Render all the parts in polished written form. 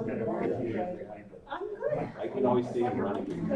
I'm good. I can always see him running.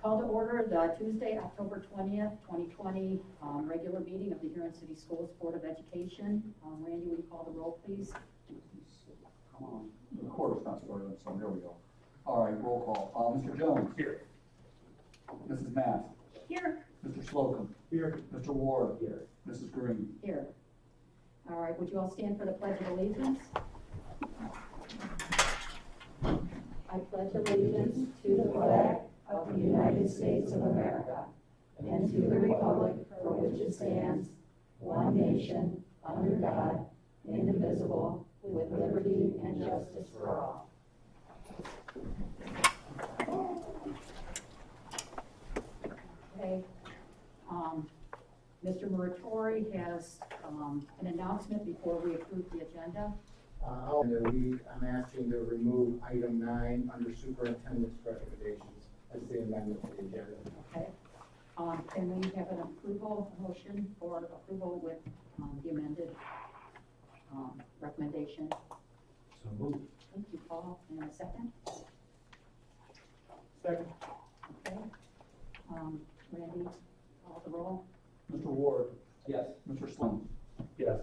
Call to order the Tuesday, October 20th, 2020 regular meeting of the Huron City Schools Board of Education. Randy, will you call the roll, please? Come on, the quarter's not started, so there we go. All right, roll call. Mr. Jones. Here. Mrs. Mast. Here. Mr. Slocum. Here. Mr. Ward. Here. Mrs. Green. Here. All right, would you all stand for the Pledge of Allegiance? I pledge allegiance to the flag of the United States of America and to the republic for which it stands, one nation, under God, indivisible, with liberty and justice for all. Okay. Mr. Muratori has an announcement before we approve the agenda. I'm asking to remove item 9 under superintendent's recommendations as the amendment to the agenda. Okay. Can we have an approval, a motion for approval with the amended recommendation? So moved. Thank you, Paul. And a second? Second. Okay. Randy, call the roll. Mr. Ward. Yes. Mr. Slocum. Yes.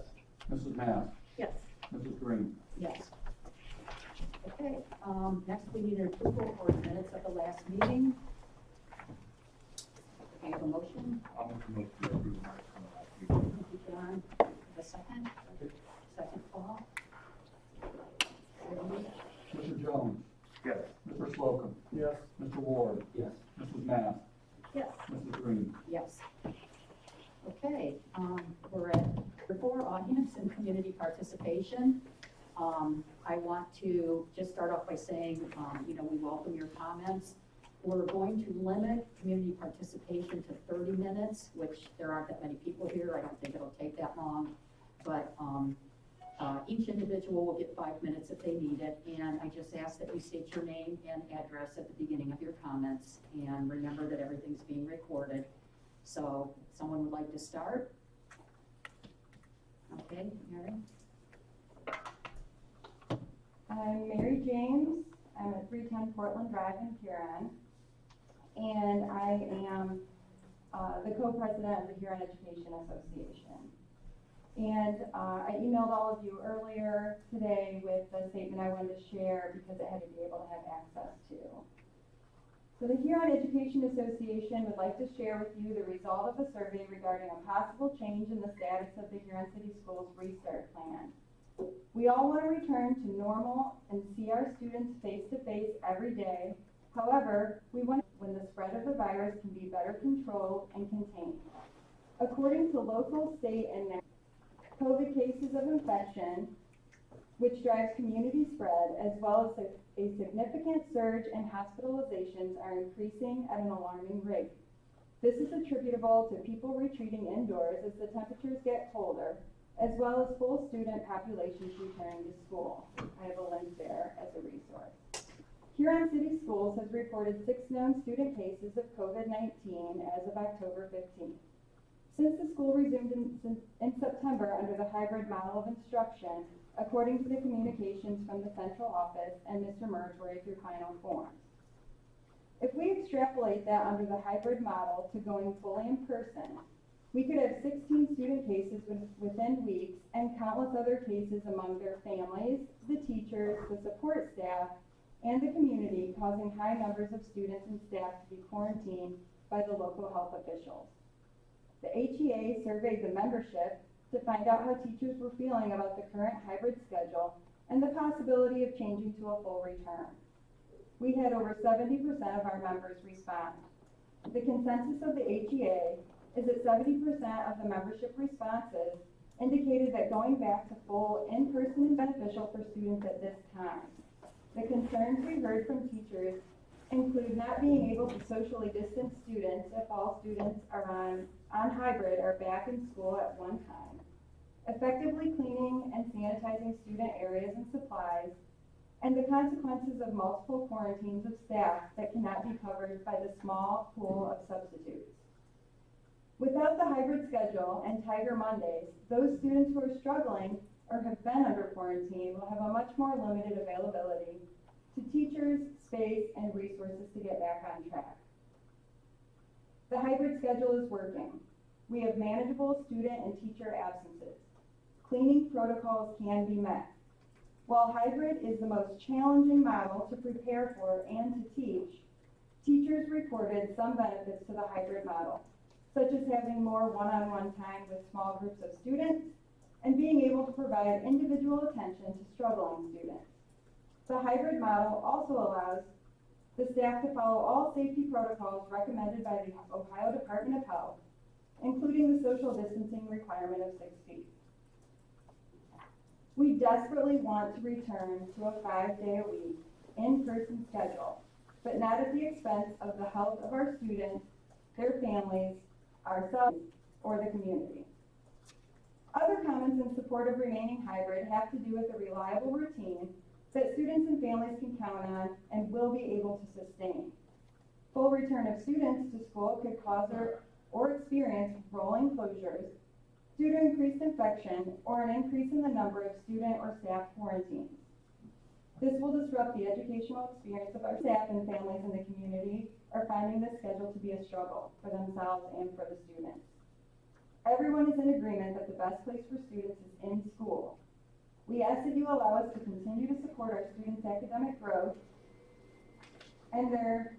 Mrs. Mast. Yes. Mrs. Green. Yes. Okay, next we need an approval for the minutes of the last meeting. I have a motion. I'll make a motion to approve minutes from the last meeting. Thank you, John. A second? Second, Paul? Jody? Mr. Jones? Yes. Mr. Slocum? Yes. Mr. Ward? Yes. Mrs. Mast? Yes. Mrs. Green? Yes. Okay, we're at number 4, audience and community participation. I want to just start off by saying, we welcome your comments. We're going to limit community participation to 30 minutes, which there aren't that many people here. I don't think it'll take that long. But each individual will get 5 minutes if they need it. And I just ask that you state your name and address at the beginning of your comments. And remember that everything's being recorded. So if someone would like to start. Okay, Mary. I'm Mary James. I'm at 310 Portland Drive in Huron. And I am the co-president of the Huron Education Association. And I emailed all of you earlier today with the statement I wanted to share because it had to be able to have access to. So the Huron Education Association would like to share with you the result of a survey regarding a possible change in the status of the Huron City Schools Restart Plan. We all want to return to normal and see our students face-to-face every day. However, we want when the spread of the virus can be better controlled and contained. According to local, state, and national COVID cases of infection, which drives community spread, as well as a significant surge in hospitalizations are increasing at an alarming rate. This is attributable to people retreating indoors as the temperatures get colder, as well as full student populations returning to school. I have a link there as a resource. Huron City Schools has reported 6 known student cases of COVID-19 as of October 15th. Since the school resumed in September under the hybrid model of instruction, according to the communications from the central office and Mr. Muratori through final forms. If we extrapolate that under the hybrid model to going fully in person, we could have 16 student cases within weeks and countless other cases among their families, the teachers, the support staff, and the community, causing high numbers of students and staff to be quarantined by the local health officials. The HEA surveyed the membership to find out how teachers were feeling about the current hybrid schedule and the possibility of changing to a full return. We had over 70% of our members respond. The consensus of the HEA is that 70% of the membership responses indicated that going back to full in-person is beneficial for students at this time. The concerns we heard from teachers include not being able to socially distance students if all students are on hybrid are back in school at one time, effectively cleaning and sanitizing student areas and supplies, and the consequences of multiple quarantines of staff that cannot be covered by the small pool of substitutes. Without the hybrid schedule and Tiger Mondays, those students who are struggling or have been under quarantine will have a much more limited availability to teachers, space, and resources to get back on track. The hybrid schedule is working. We have manageable student and teacher absences. Cleaning protocols can be met. While hybrid is the most challenging model to prepare for and to teach, teachers reported some benefits to the hybrid model, such as having more one-on-one time with small groups of students and being able to provide individual attention to struggling students. The hybrid model also allows the staff to follow all safety protocols recommended by the Ohio Department of Health, including the social distancing requirement of 6 feet. We desperately want to return to a 5-day-a-week in-person schedule, but not at the expense of the health of our students, their families, ourselves, or the community. Other comments in support of remaining hybrid have to do with a reliable routine that students and families can count on and will be able to sustain. Full return of students to school could cause or experience rolling closures due to increased infection or an increase in the number of student or staff quarantines. This will disrupt the educational experience of our staff and families in the community are finding this schedule to be a struggle for themselves and for the students. Everyone is in agreement that the best place for students is in school. We ask that you allow us to continue to support our students' academic growth and their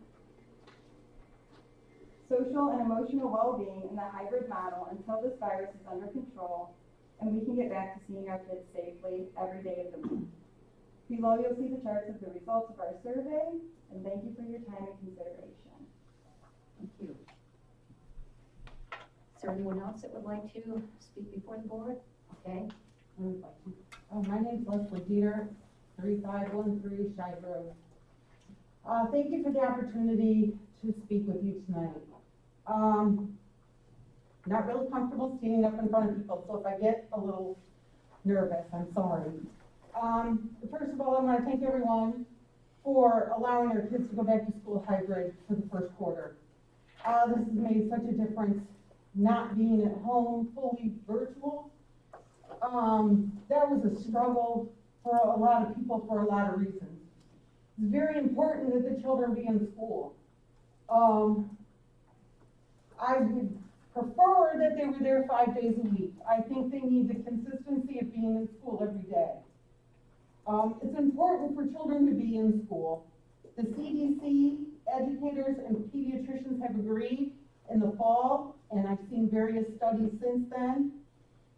social and emotional well-being in the hybrid model until this virus is under control and we can get back to seeing our kids safely every day of the week. Below you'll see the charts of the results of our survey, and thank you for your time and consideration. Thank you. Is there anyone else that would like to speak before the board? Okay. My name's Leslie Dieter, 3513 Shive Road. Thank you for the opportunity to speak with you tonight. Not really comfortable standing up in front of people, so if I get a little nervous, I'm sorry. First of all, I want to thank everyone for allowing our kids to go back to school hybrid for the first quarter. This has made such a difference, not being at home fully virtual. That was a struggle for a lot of people for a lot of reasons. It's very important that the children be in school. I would prefer that they were there 5 days a week. I think they need the consistency of being in school every day. It's important for children to be in school. The CDC, educators, and pediatricians have agreed in the fall, and I've seen various studies since then,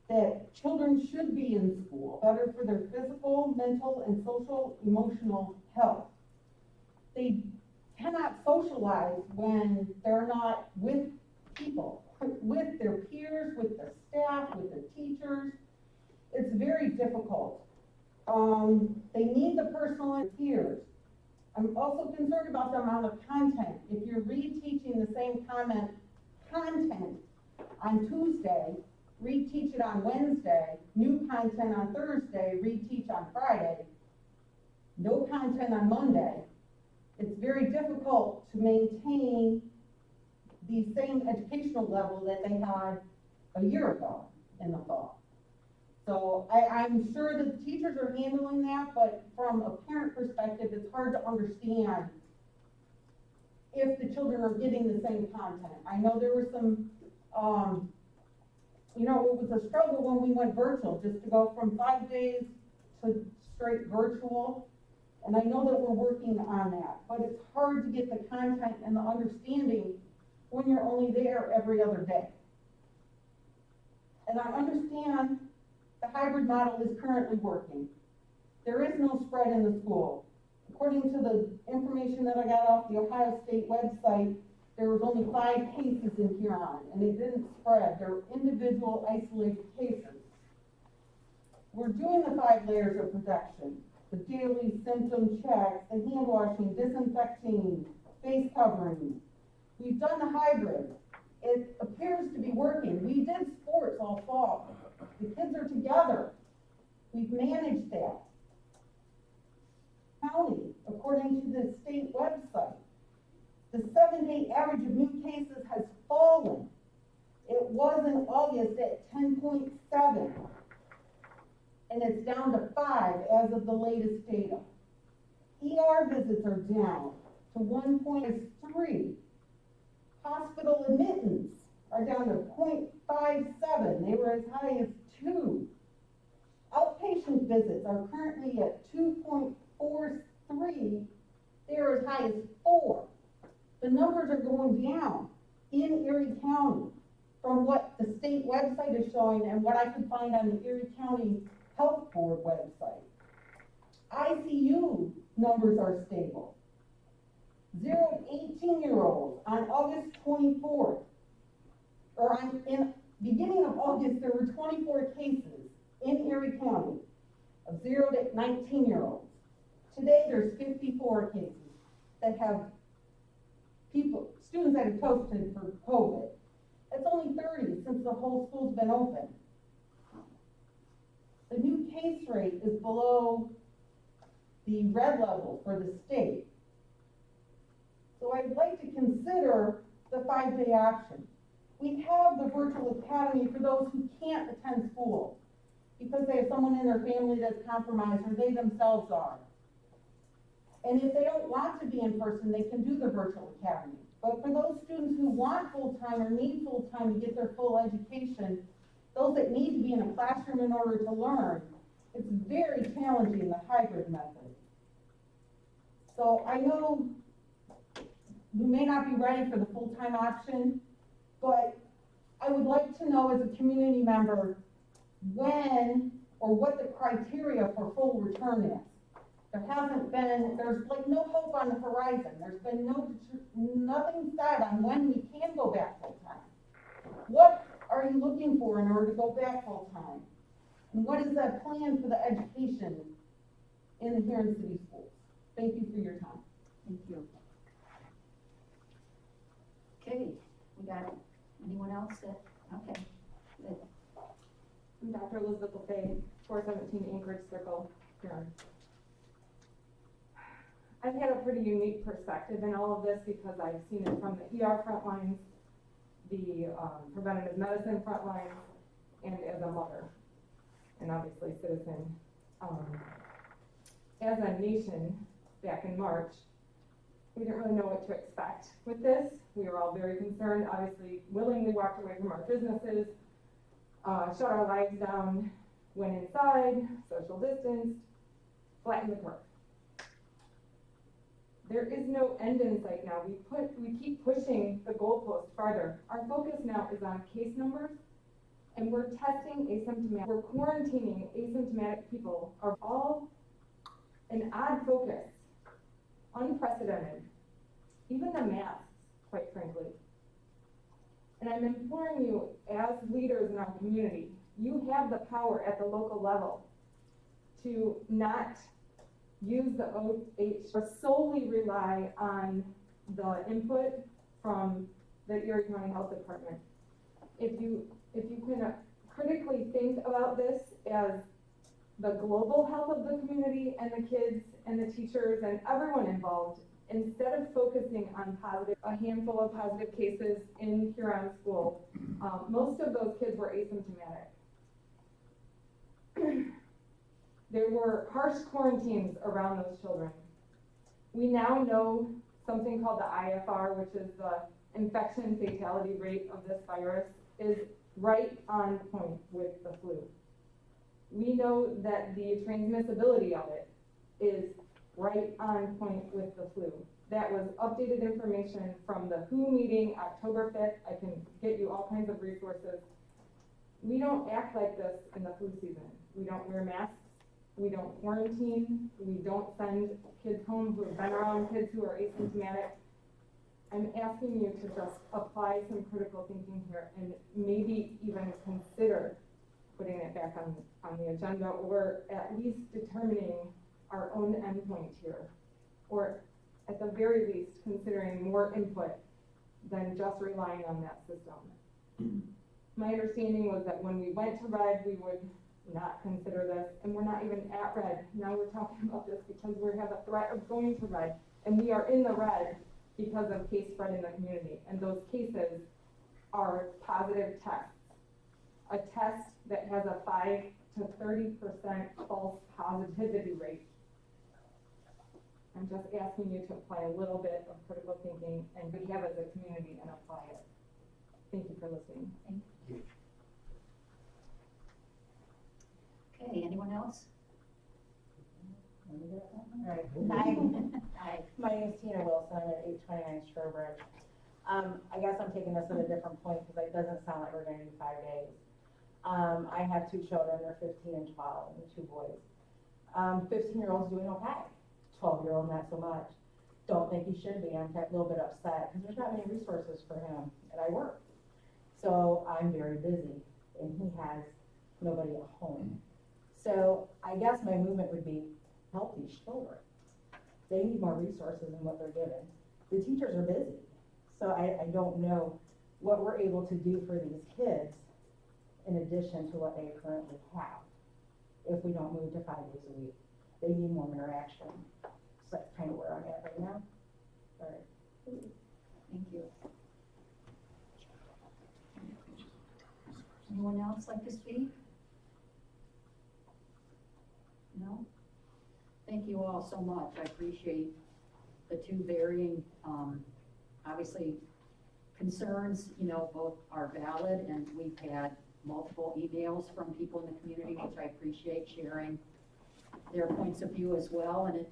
that children should be in school, better for their physical, mental, and social, emotional health. They cannot socialize when they're not with people, with their peers, with the staff, with the teachers. It's very difficult. They need the personal peers. I'm also concerned about the amount of content. If you're reteaching the same content on Tuesday, reteach it on Wednesday, new content on Thursday, reteach on Friday, no content on Monday, it's very difficult to maintain the same educational level that they had a year ago in the fall. So I'm sure that the teachers are handling that, but from a parent perspective, it's hard to understand if the children are getting the same content. I know there were some, it was a struggle when we went virtual, just to go from 5 days to straight virtual. And I know that we're working on that, but it's hard to get the content and the understanding when you're only there every other day. And I understand the hybrid model is currently working. There is no spread in the school. According to the information that I got off the Ohio State website, there was only 5 cases in Huron, and it didn't spread. They were individual isolated cases. We're doing the 5 layers of protection. The daily symptom checks, the hand washing, disinfecting, face covering. We've done the hybrid. It appears to be working. We did sports all fall. The kids are together. We've managed that. County, according to the state website, the 7-day average of new cases has fallen. It was in August at 10.7, and it's down to 5 as of the latest data. ER visits are down to 1.3. Hospital admittance are down to 0.57. They were as high as 2. Outpatient visits are currently at 2.43. They're as high as 4. The numbers are going down in Erie County from what the state website is showing and what I could find on the Erie County Health Board website. ICU numbers are stable. 0 to 18-year-olds on August 24th, in beginning of August, there were 24 cases in Erie County of 0 to 19-year-olds. Today, there's 54 cases that have students that have tested for COVID. That's only 30 since the whole school's been open. The new case rate is below the red level for the state. So I'd like to consider the 5-day option. We have the virtual academy for those who can't attend school because they have someone in their family that's compromised or they themselves are. And if they don't want to be in person, they can do the virtual academy. But for those students who want full-time or need full-time to get their full education, those that need to be in a classroom in order to learn, it's very challenging, the hybrid method. So I know you may not be ready for the full-time option, but I would like to know as a community member when or what the criteria for full return is. There's like no hope on the horizon. There's been nothing said on when we can go back full-time. What are you looking for in order to go back full-time? And what is that plan for the education in the Huron City Schools? Thank you for your time. Thank you. Okay, we got anyone else that, okay, good. I'm Dr. Elizabeth LeFay, 417 Anchorage Circle, Huron. I've had a pretty unique perspective in all of this because I've seen it from the ER front lines, the preventative medicine front lines, and as a mother, and obviously citizen. As a nation, back in March, we didn't really know what to expect with this. We were all very concerned, obviously willingly walked away from our businesses, shut our lives down, went inside, social distanced, flattened the curve. There is no end in sight now. We keep pushing the goalpost farther. Our focus now is on case numbers, and we're testing asymptomatic. We're quarantining asymptomatic people. Are all an odd focus, unprecedented. Even the masks, quite frankly. And I'm imploring you, as leaders in our community, you have the power at the local level to not use the OH or solely rely on the input from the Erie County Health Department. If you can critically think about this as the global health of the community and the kids and the teachers and everyone involved, instead of focusing on a handful of positive cases in Huron school, most of those kids were asymptomatic. There were harsh quarantines around those children. We now know something called the IFR, which is the infection fatality rate of this virus, is right on point with the flu. We know that the transmissibility of it is right on point with the flu. That was updated information from the WHO meeting October 5th. I can get you all kinds of resources. We don't act like this in the flu season. We don't wear masks. We don't quarantine. We don't send kids home who have been around kids who are asymptomatic. I'm asking you to just apply some critical thinking here and maybe even consider putting it back on the agenda, or at least determining our own endpoint here, or at the very least considering more input than just relying on that system. My understanding was that when we went to red, we would not consider this, and we're not even at red. Now we're talking about this because we have a threat of going to red, and we are in the red because of case spread in the community, and those cases are positive tests. A test that has a 5 to 30% false positivity rate. I'm just asking you to apply a little bit of critical thinking and we have as a community and apply it. Thank you for listening. Thank you. Okay, anyone else? Hi, Hi. my name is Tina Wilson, I'm at 829 Strawbridge. I guess I'm taking this at a different point because it doesn't sound like we're going to do 5 days. I have 2 children, they're 15 and 12, and 2 boys. 15-year-old's doing okay, 12-year-old not so much. Don't think he should be. I'm a little bit upset because there's not many resources for him, and I work. So I'm very busy, and he has nobody at home. So I guess my movement would be help these children. They need more resources than what they're given. The teachers are busy, so I don't know what we're able to do for these kids in addition to what they currently have if we don't move to 5 days a week. They need more interaction. So that's kind of where I'm at right now. All right. Thank you. Anyone else like to speak? No? Thank you all so much. I appreciate the 2 varying, obviously, concerns, both are valid, and we've had multiple emails from people in the community, which I appreciate sharing their points of view as well. And it,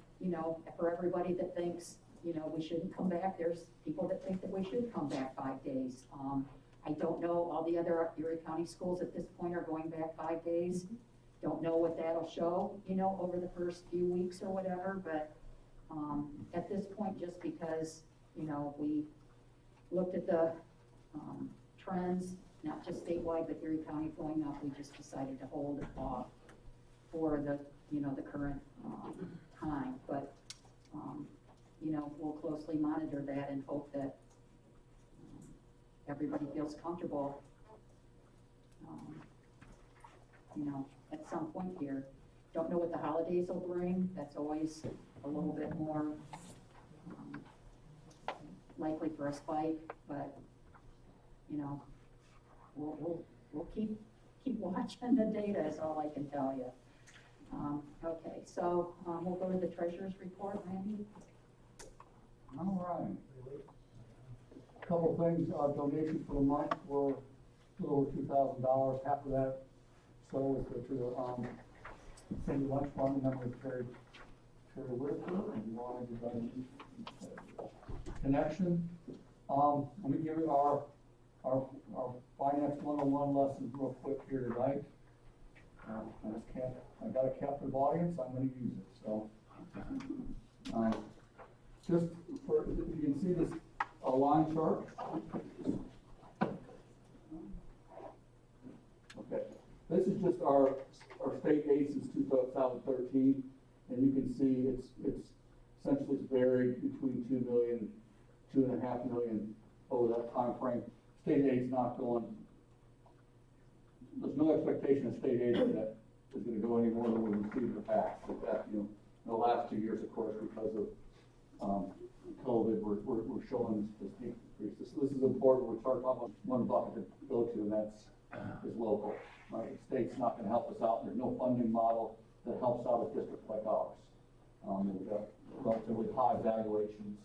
for everybody that thinks, you know, we shouldn't come back. There's people that think that we should come back 5 days. I don't know, all the other Erie County schools at this point are going back 5 days. Don't know what that'll show, you know, over the first few weeks or whatever, but, at this point, just because, you know, we looked at the, trends, not just statewide, but Erie County going up, we just decided to hold it off for the, you know, the current, time, but, you know, we'll closely monitor that and hope that, everybody feels comfortable, you know, at some point here. Don't know what the holidays will bring. That's always a little bit more likely for a spike, but, you know, we'll keep watching the data is all I can tell you. Okay, so we'll go to the treasurer's report, Randy. All right. Couple things, donations for the month were a little over $2,000. Half of that so was to the Sandy Lunch Fund, and then was Terry Whitaker, and you want to give that connection. Let me give you our Finance 101 lessons real quick here tonight. I got a captive audience, I'm going to use it, so. Just for, if you can see this, a line chart. Okay, this is just our state aid since 2013, and you can see it's essentially varied between 2 million, 2.5 million over that time frame. State aid's not going. There's no expectation of state aid that is going to go any more than we received in the past. In fact, you know, in the last 2 years, of course, because of COVID, we're showing this decrease. This is important. We start talking about one bucket to go to, and that's is local. Right? The state's not going to help us out. There's no funding model that helps out a district like ours. We've got relatively high valuations.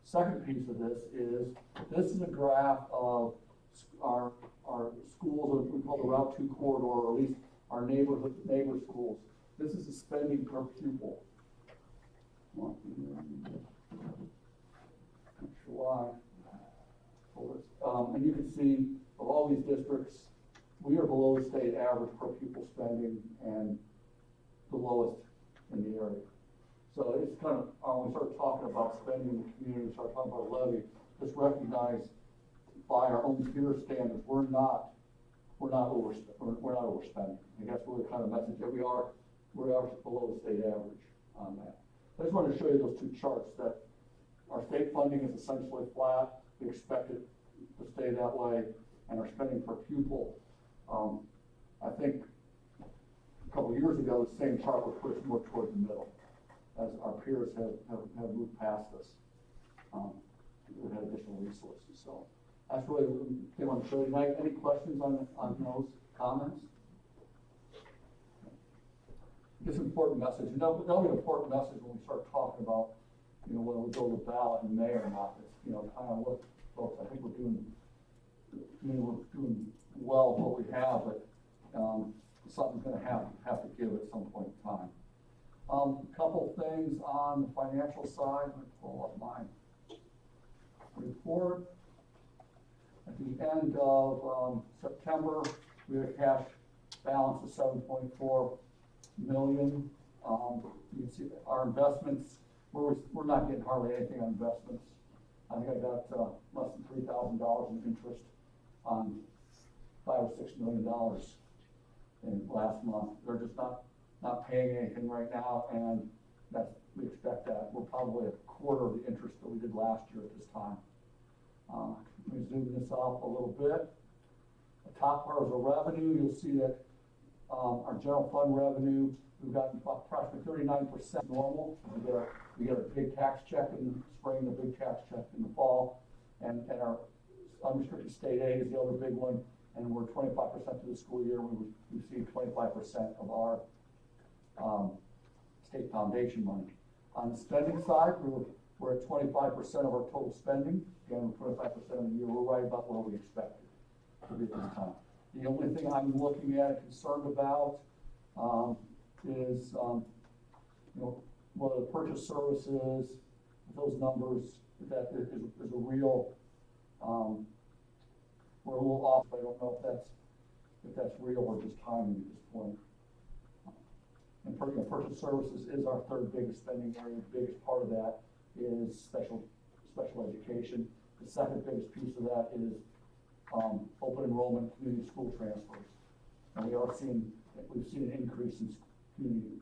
Second piece of this is a graph of our schools, we call the Route 2 corridor, or at least our neighbor schools. This is the spending per pupil. Not sure why. And you can see of all these districts, we are below the state average per pupil spending and the lowest in the area. So it's kind of, when we start talking about spending in the community, start talking about levy, just recognize by our own peer standards, we're not overspending. I guess we're the kind of message that we are below the state average on that. I just wanted to show you those two charts that our state funding is essentially flat. We expect it to stay that way, and our spending per pupil, I think a couple of years ago, the same chart was pushed more toward the middle, as our peers have moved past us. We've had additional resources, so that's really what they want to show you tonight. Any questions on those comments? This important message, and that'll be an important message when we start talking about, you know, whether we go to ballot in May or not. It's, you know, kind of look, folks, I think we're doing well with what we have, but something's going to have to give at some point in time. A couple things on the financial side. Let me pull up my report. At the end of September, we had a cash balance of $7.4 million. You can see our investments, we're not getting hardly anything on investments. I think I got less than $3,000 in interest on $5 or $6 million in last month. They're just not paying anything right now, and we expect that. We're probably a quarter of the interest that we did last year at this time. Let me zoom this up a little bit. The top part is the revenue. You'll see that our general fund revenue, we've gotten approximately 39% normal. We get a big tax check in the spring, a big tax check in the fall, and our unrestricted state aid is the other big one, and we're 25% through the school year. We receive 25% of our state foundation money. On the spending side, we're at 25% of our total spending. Again, 25% of the year, we're right about where we expected to be at this time. The only thing I'm looking at and concerned about is, you know, what the purchase services, those numbers, that is a real, we're a little off, I don't know if that's real or just timing at this point. And purchase services is our third biggest spending area. The biggest part of that is special education. The second biggest piece of that is open enrollment community school transfers. And we've seen an increase in community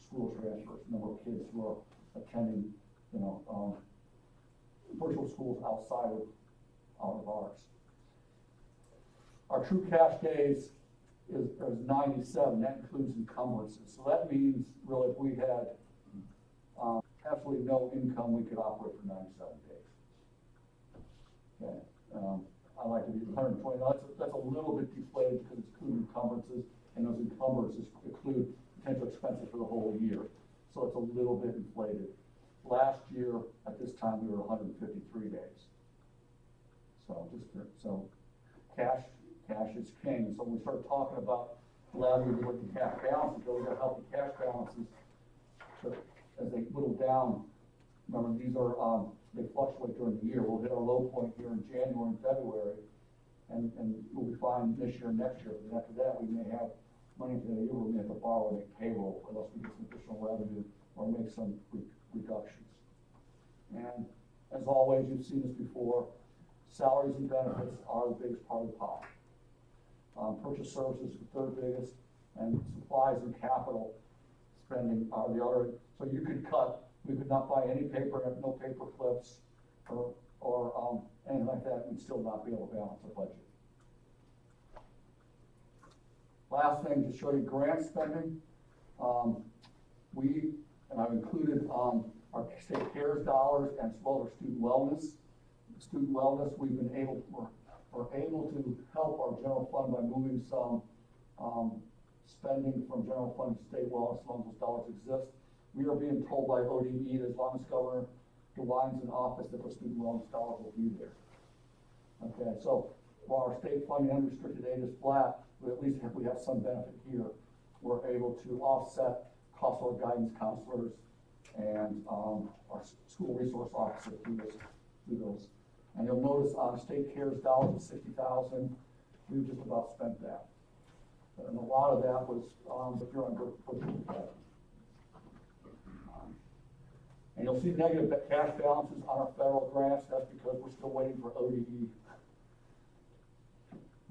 school transfers, number of kids who are attending, virtual schools outside of ours. Our true cash days is 97, that includes encumbrances. So that means really if we had absolutely no income, we could operate for 97 days. Okay, I like to be 120. Now that's a little bit deflated because it's including encumbrances, and those encumbrances include potential expenses for the whole year. So it's a little bit inflated. Last year at this time we were 153 days. So cash is king. So when we start talking about leveraging working cash balances, we got healthy cash balances. So as they whittle down, remember these are they fluctuate during the year. We'll hit our low point here in January and February, and we'll be fine this year and next year. And after that, we may have money for the year. We may have to borrow and make payroll unless we get some additional revenue or make some reductions. And as always, you've seen this before. Salaries and benefits are the biggest part of the pie. Purchase services is the third biggest, and supplies and capital spending are the other. So you could cut, we could not buy any paper, have no paper clips, or anything like that, we'd still not be able to balance the budget. Last thing, to show you grant spending. And I've included our state CARES dollars as well as our student wellness. Student wellness, we're able to help our general fund by moving some spending from general fund to state wellness as long as those dollars exist. We are being told by ODE that as long as Governor DeWine's in office that the student wellness dollars will be there. Okay, so while our state funding unrestricted aid is flat, we at least we have some benefit here. We're able to offset cost of our guidance counselors and our school resource officer through those. And you'll notice on state CARES dollars of $60,000, we've just about spent that. And a lot of that was if you're under budget. And you'll see negative cash balances on our federal grants. That's because we're still waiting for ODE.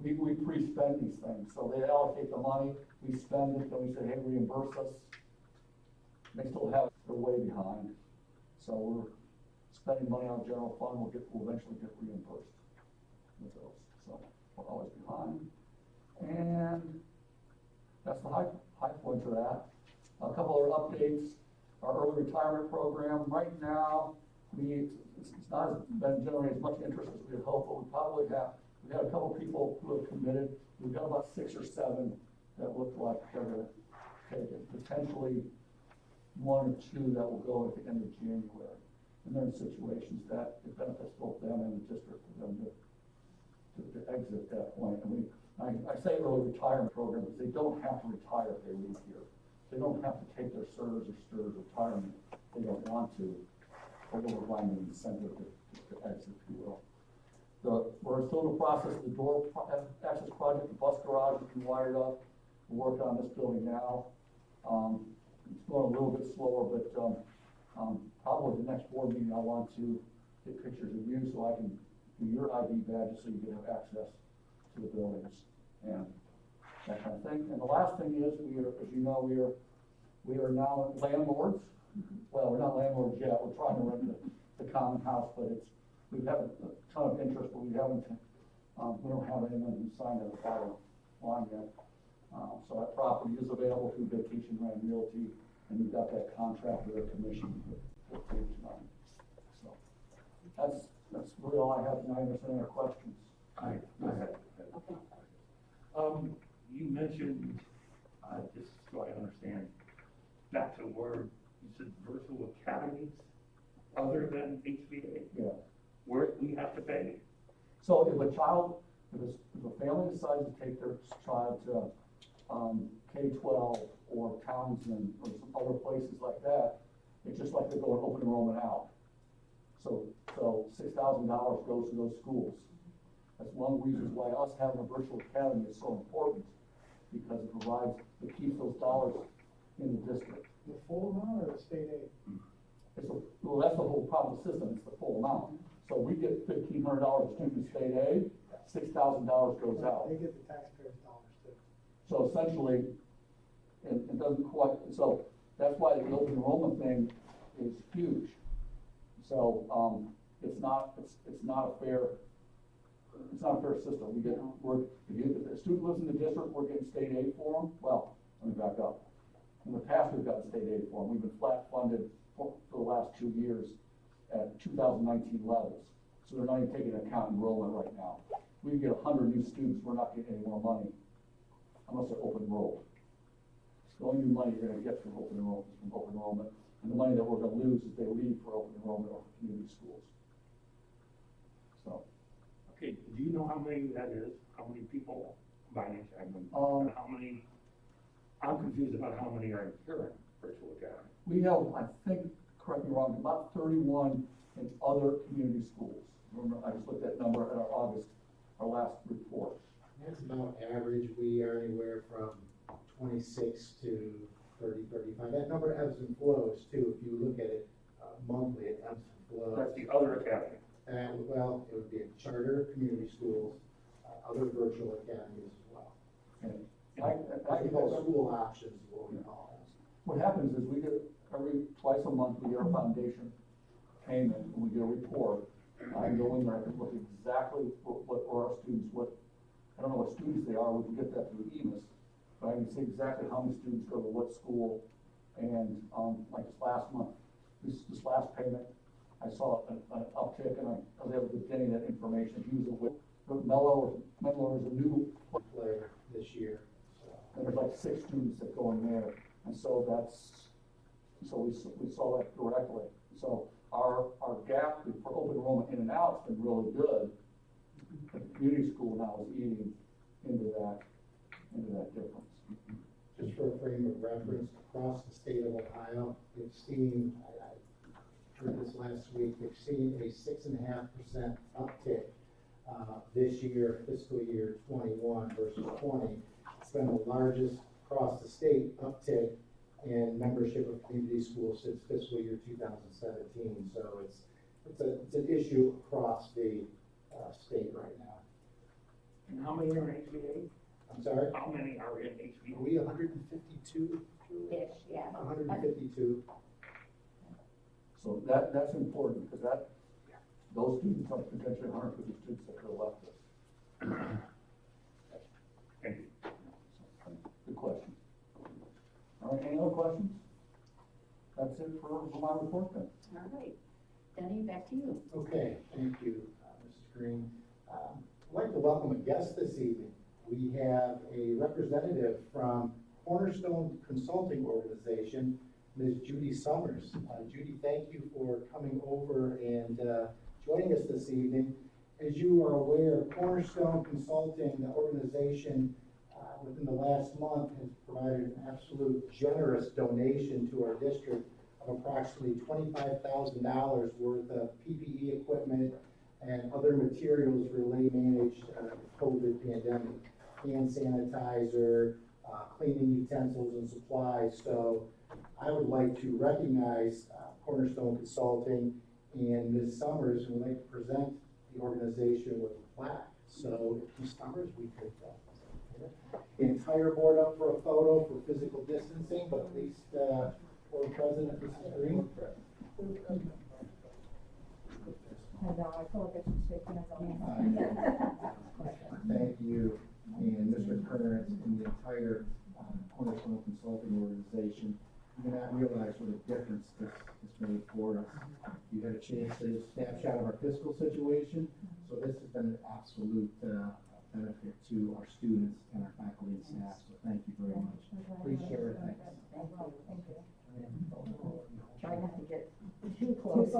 We pre-spend these things. So they allocate the money, we spend it, then we say, hey, reimburse us. They still have, they're way behind. So we're spending money on the general fund, we'll eventually get reimbursed with those. So we're always behind. And that's the high points of that. A couple other updates. Our early retirement program, right now, it's not been generating as much interest as we had hoped, but we had a couple people who have committed. We've got about 6 or 7 that look like they're going to take it. Potentially 1 or 2 that will go at the end of January. And they're in situations that it benefits both them and the district for them to exit at that point. And I say early retirement program because they don't have to retire if they leave here. They don't have to take their SERS or STIRS retirement. They don't want to, or we'll find an incentive to exit, if you will. We're still in the process of the door access project. The bus garage has been wired up. We're working on this building now. It's going a little bit slower, but probably the next board meeting I want to get pictures of you so I can do your ID badge so you can have access to the buildings and that kind of thing. And the last thing is, as you know, we are now landlords. Well, we're not landlords yet. We're trying to rent the common house, but we've had a ton of interest, but we don't have anyone who signed a dotted line yet. So that property is available through Vacation Land Realty, and we've got that contract with our commission with tonight. So that's really all I have tonight. Unless any other questions. I had. You mentioned, just so I understand, back to the word, you said virtual academies other than HVA? Yeah. Where we have to pay? So if a family decides to take their child to K-12 or Townsend or some other places like that, It's just like they're going open enrollment out. So $6,000 goes to those schools. That's one of the reasons why us having a virtual academy is so important, because it keeps those dollars in the district. The full amount or the state aid? Well, that's the whole problem with the system, it's the full amount. So we get $1,500 student state aid, $6,000 goes out. They get the taxpayers' dollars too. So essentially, it doesn't quite, so that's why the open enrollment thing is huge. So, it's not a fair system. If a student lives in the district, we're getting state aid for them. Well, let me back up. In the past, we've gotten state aid for them. We've been flat funded for the last 2 years at 2019 levels. So they're not even taking into account enrollment right now. We get 100 new students, we're not getting any more money unless they're open enrolled. It's the only new money you're gonna get from open enrollment, and the money that we're gonna lose if they leave for open enrollment or for community schools. So. Okay, do you know how many that is? How many people by any chance? How many, I'm confused about how many are in Huron Virtual Academy. We have, I think, correct me wrong, about 31 in other community schools. Remember, I just looked at that number at our last report. That's about average. We are anywhere from 26 to 30, 35. That number ebbs and flows too. If you look at it monthly, it ebbs and flows. That's the other academy. And well, it would be a charter community schools, other virtual academies as well. And I call school options is what we call it. what happens is we get, twice a month, we get our foundation payment, and we get a report. I go in there, I can look exactly what are our students, I don't know what students they are, we can get that through EMIS, but I can see exactly how many students go to what school, and, like this last month, this last payment, I saw an uptick, and I was able to get any of that information, use it with, Mello is a new Player this year, so. and there's like 6 students that go in there, and so we saw that directly. So our gap for open enrollment in and out has been really good. But the community school now is eating into that difference. Just for a frame of reference, across the state of Ohio, we've seen, I heard this last week, we've seen a 6.5% uptick this year, fiscal year 21 versus 20. It's been the largest across the state uptick in membership of community schools since fiscal year 2017. So it's an issue across the state right now. And how many are in HVA? I'm sorry? How many are in HVA? Are we 152? Ish, yeah. 152. So that's important, because those students are potentially 150 students that could have left us. Thank you. Good question. All right, any other questions? That's it for my report then. All right. Denny, back to you. Okay, thank you, Mrs. Green. I'd like to welcome a guest this evening. We have a representative from Cornerstone Consulting Organization, Ms. Jody Summers. Judy, thank you for coming over and joining us this evening. As you are aware, Cornerstone Consulting, the organization, within the last month has provided an absolute generous donation to our district of approximately $25,000 worth of PPE equipment and other materials related to manage the COVID pandemic, hand sanitizer, cleaning utensils and supplies. So I would like to recognize Cornerstone Consulting and Ms. Summers, who would like to present the organization with a plaque. So if Ms. Summers, we could the entire board up for a photo for physical distancing, but at least Board President, Mrs. Green. I know, I feel like I should shake hands on Thank you, and Mr. Kearns and the entire Cornerstone Consulting Organization. You do not realize what a difference this made for us. You had a chance to snapshot of our fiscal situation, so this has been an absolute benefit to our students and our faculty and staff, so thank you very much. Please share it. Thanks. Thank you. Try not to get too close.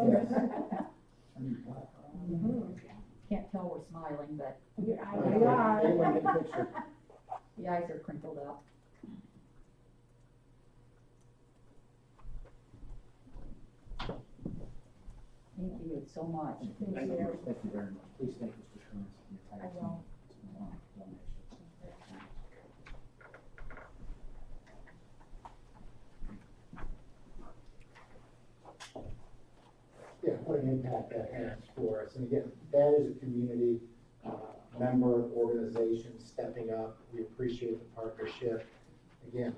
Can't tell we're smiling, but Your Anyone get a picture? the eyes are crinkled up. so much. Thank you. Thank you very much. Please thank Mr. Sherman and the entire I team. will. It's been a long donation. Yeah, what an impact that has for us. And again, that is a community member organization stepping up. We appreciate the partnership. Again,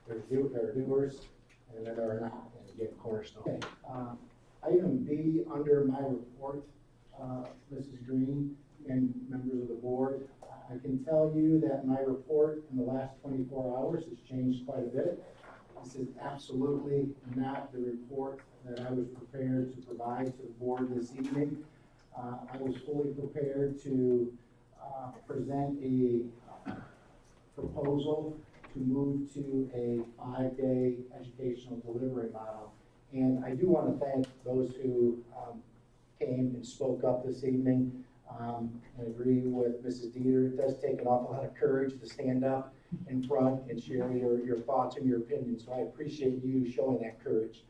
there are doers and then there are not. And again, Cornerstone. Okay, item B under my report, Mrs. Green and members of the board, I can tell you that my report in the last 24 hours has changed quite a bit. This is absolutely not the report that I was prepared to provide to the board this evening. I was fully prepared to present a proposal to move to a 5-day educational delivery model. And I do want to thank those who came and spoke up this evening. I agree with Mrs. Dieter. It does take an awful lot of courage to stand up in front and share your thoughts and your opinions. So I appreciate you showing that courage.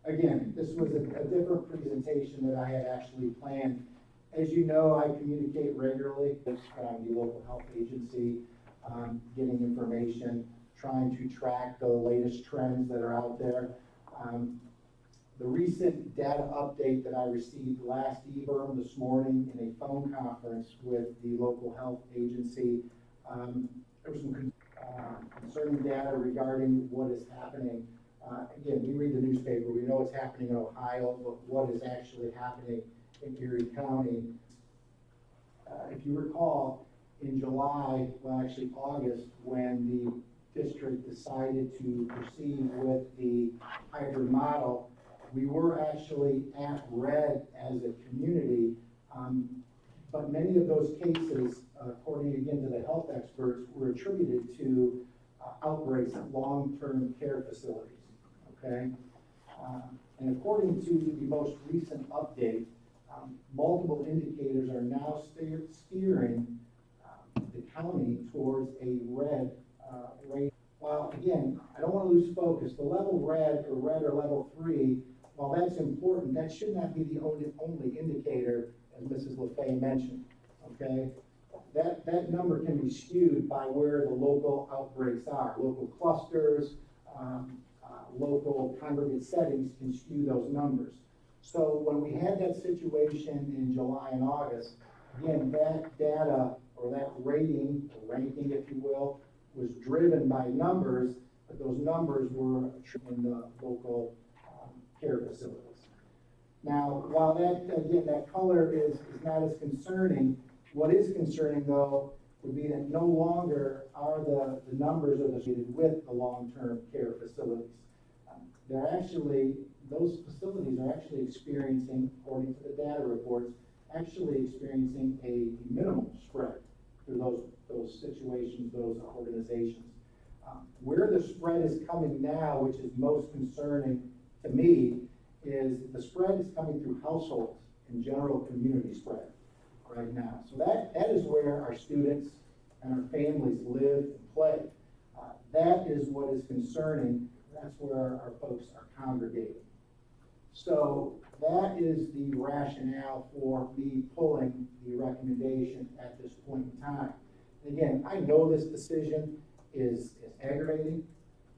Again, this was a different presentation that I had actually planned. As you know, I communicate regularly with the local health agency, getting information, trying to track the latest trends that are out there. The recent data update that I received last evening this morning in a phone conference with the local health agency, there was some concerning data regarding what is happening. Again, we read the newspaper, we know what's happening in Ohio, but what is actually happening in Erie County. If you recall, in July, well actually August, when the district decided to proceed with the hybrid model, we were actually at red as a community, but many of those cases, according again to the health experts, were attributed to outbreaks at long-term care facilities. Okay, and according to the most recent update, multiple indicators are now steering the county towards a red rate. While again, I don't want to lose focus. The level red or level 3, while that's important, that should not be the only indicator, as Mrs. LaFay mentioned. Okay, that number can be skewed by where the local outbreaks are, local clusters. Local congregate settings can skew those numbers. So when we had that situation in July and August, again, that data or that rating, or ranking if you will, was driven by numbers, but those numbers were in the local care facilities. Now, while that, again, that color is not as concerning, what is concerning though would be that no longer are the numbers associated with the long-term care facilities. They're actually, those facilities are actually experiencing, according to the data reports, actually experiencing a minimal spread through those situations, those organizations. Where the spread is coming now, which is most concerning to me, is the spread is coming through households and general community spread right now. So that is where our students and our families live and play. That is what is concerning. That's where our folks are congregating. So that is the rationale for me pulling the recommendation at this point in time. And again, I know this decision is aggravating,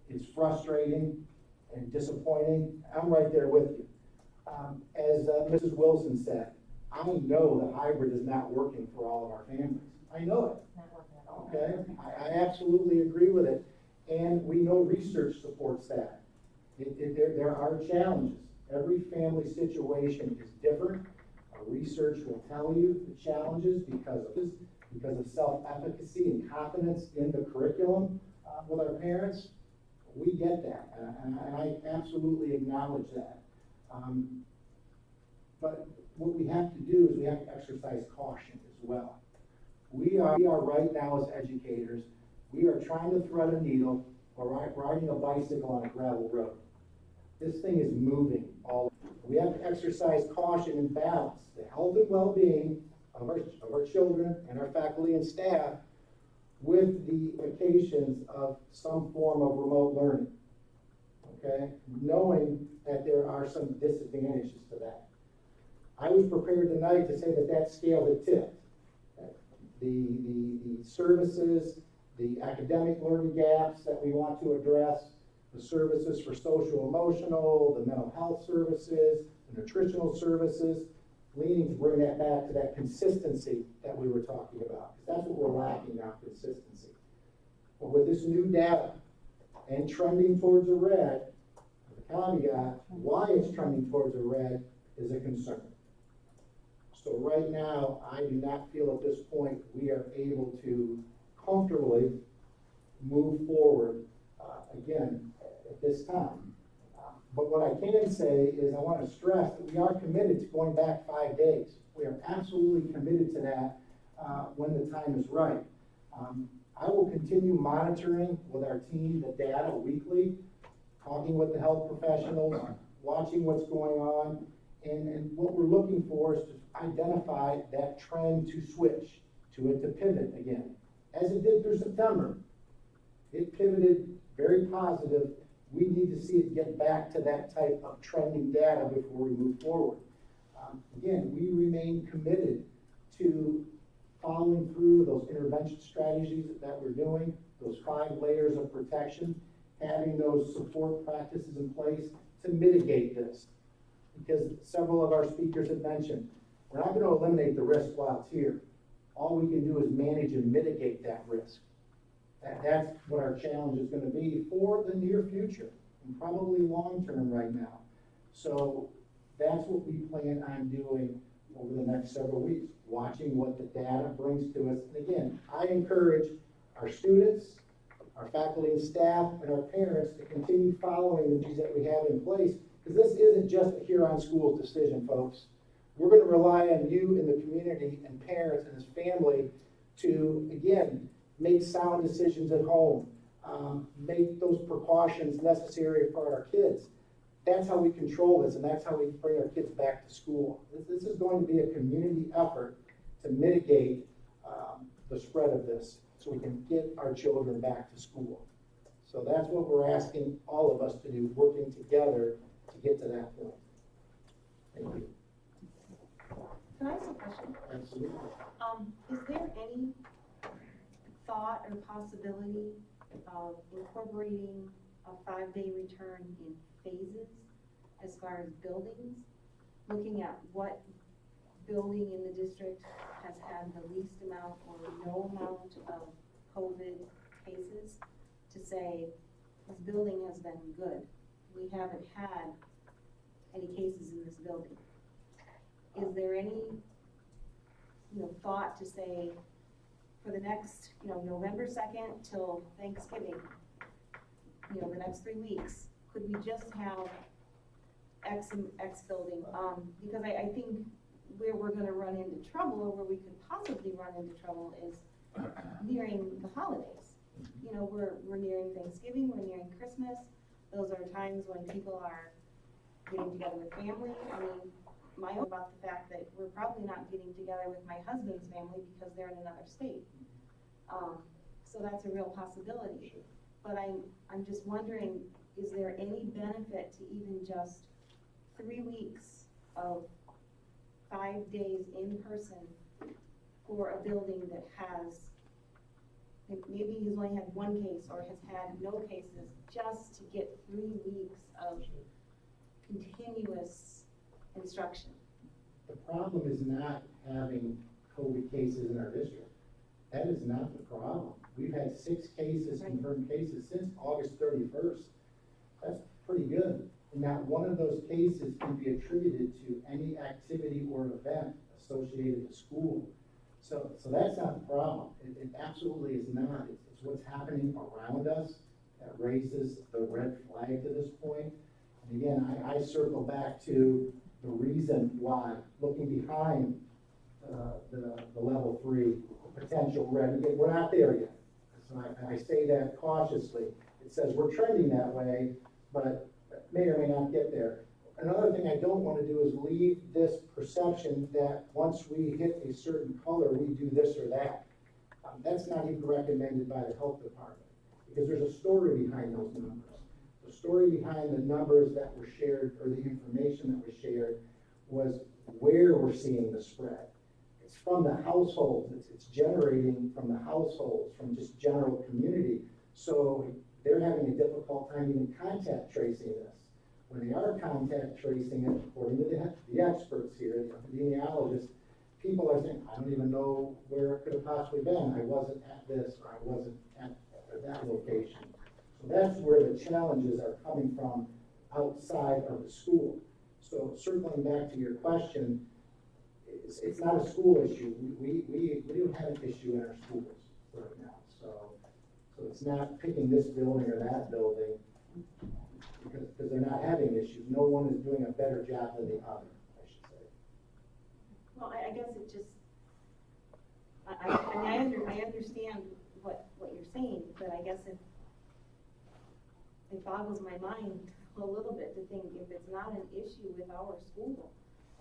it's frustrating and disappointing. I'm right there with you. As Mrs. Wilson said, I know the hybrid is not working for all of our families. I know it. Not working at all. Okay, I absolutely agree with it. And we know research supports that. There are challenges. Every family situation is different. Research will tell you the challenges because of self-efficacy and confidence in the curriculum with our parents. We get that, and I absolutely acknowledge that. But what we have to do is we have to exercise caution as well. We are right now as educators, we are trying to thread a needle or riding a bicycle on a gravel road. This thing is moving all. We have to exercise caution and balance the health and well-being of our children and our faculty and staff with the implications of some form of remote learning. Okay, knowing that there are some disadvantages to that. I was prepared tonight to say that that scale had tipped. The services, the academic learning gaps that we want to address, the services for social emotional, the mental health services, the nutritional services, leaning to bring that back to that consistency that we were talking about. Because that's what we're lacking now, consistency. But with this new data and trending towards the red, the caveat, why it's trending towards the red is a concern. So right now, I do not feel at this point we are able to comfortably move forward again at this time. But what I can say is I want to stress that we are committed to going back 5 days. We are absolutely committed to that when the time is right. I will continue monitoring with our team the data weekly, talking with the health professionals, watching what's going on, and what we're looking for is to identify that trend to switch, to it to pivot again, as it did through September. It pivoted very positive. We need to see it get back to that type of trending data before we move forward. Again, we remain committed to following through those intervention strategies that we're doing, those 5 layers of protection, having those support practices in place to mitigate this. Because several of our speakers have mentioned, we're not going to eliminate the risk while it's here. All we can do is manage and mitigate that risk. That's what our challenge is going to be for the near future, and probably long term right now. So that's what we plan on doing over the next several weeks, watching what the data brings to us. And again, I encourage our students, our faculty and staff, and our parents to continue following the measures that we have in place, because this isn't just a Huron Schools decision, folks. We're going to rely on you in the community and parents and his family to, again, make sound decisions at home, make those precautions necessary for our kids. That's how we control this, and that's how we bring our kids back to school. This is going to be a community effort to mitigate the spread of this so we can get our children back to school. So that's what we're asking all of us to do, working together to get to that point. Thank you. Can I ask a question? Absolutely. Is there any thought or possibility of incorporating a 5-day return in phases as far as buildings? Looking at what building in the district has had the least amount or no amount of COVID cases, to say, this building has been good. We haven't had any cases in this building. Is there any, thought to say, for the next, November 2nd till Thanksgiving, the next 3 weeks, could we just have X building? Because I think where we're gonna run into trouble, or where we could possibly run into trouble, is nearing the holidays. We're nearing Thanksgiving, we're nearing Christmas. Those are times when people are getting together with family. I mean, my own about the fact that we're probably not getting together with my husband's family because they're in another state. So that's a real possibility. But I'm just wondering, is there any benefit to even just 3 weeks of 5 days in person for a building that has, maybe he's only had 1 case or has had no cases, just to get 3 weeks of continuous instruction? The problem is not having COVID cases in our district. That is not the problem. We've had 6 cases, confirmed cases, since August 31st. That's pretty good. And not one of those cases can be attributed to any activity or event associated with school. So that's not the problem. It absolutely is not. It's what's happening around us that raises the red flag to this point. And again, I circle back to the reason why, looking behind the level 3 potential red. Again, we're not there yet. So I say that cautiously. It says we're trending that way, but may or may not get there. Another thing I don't want to do is leave this perception that once we hit a certain color, we do this or that. That's not even recommended by the health department, because there's a story behind those numbers. The story behind the numbers that were shared, or the information that was shared, was where we're seeing the spread. It's from the households, it's generating from the households, from just general community. So they're having a difficult time even contact tracing this. When they are contact tracing it, according to the experts here, the epidemiologists, people are saying, I don't even know where it could have possibly been. I wasn't at this, or I wasn't at that location. So that's where the challenges are coming from outside of the school. So circling back to your question, it's not a school issue. We don't have an issue in our schools right now. So it's not picking this building or that building because they're not having issues. No one is doing a better job than the other, I should say. Well, I guess it just, I understand what you're saying, but I guess it boggles my mind a little bit to think if it's not an issue with our school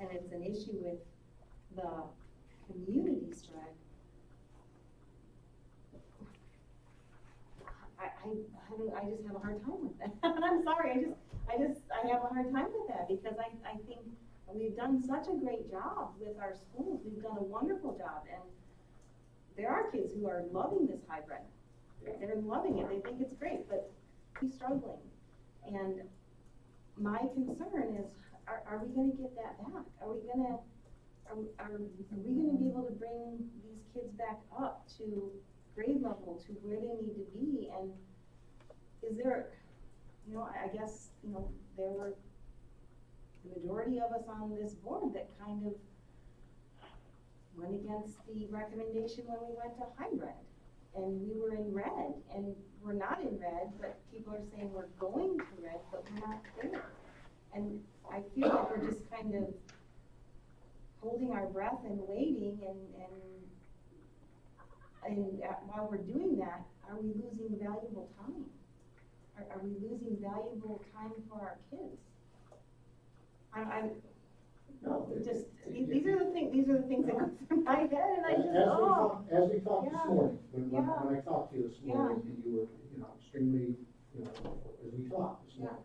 and it's an issue with the community spread, I just have a hard time with that. I'm sorry, I have a hard time with that because I think we've done such a great job with our schools. We've done a wonderful job, and there are kids who are loving this hybrid. They're loving it. They think it's great, but he's struggling. And my concern is, are we going to get that back? Are we going to be able to bring these kids back up to grade level, to where they need to be? And is there, I guess, there were the majority of us on this board that kind of went against the recommendation when we went to hybrid. And we were in red, and we're not in red, but people are saying we're going to red, but we're not there. And I feel like we're just kind of holding our breath and waiting, and while we're doing that, are we losing valuable time? Are we losing valuable time for our kids? These are the things that go through my head, and I just, As we talked this morning, when Yeah. I talked to you this morning, and you were, extremely, as we talked this morning.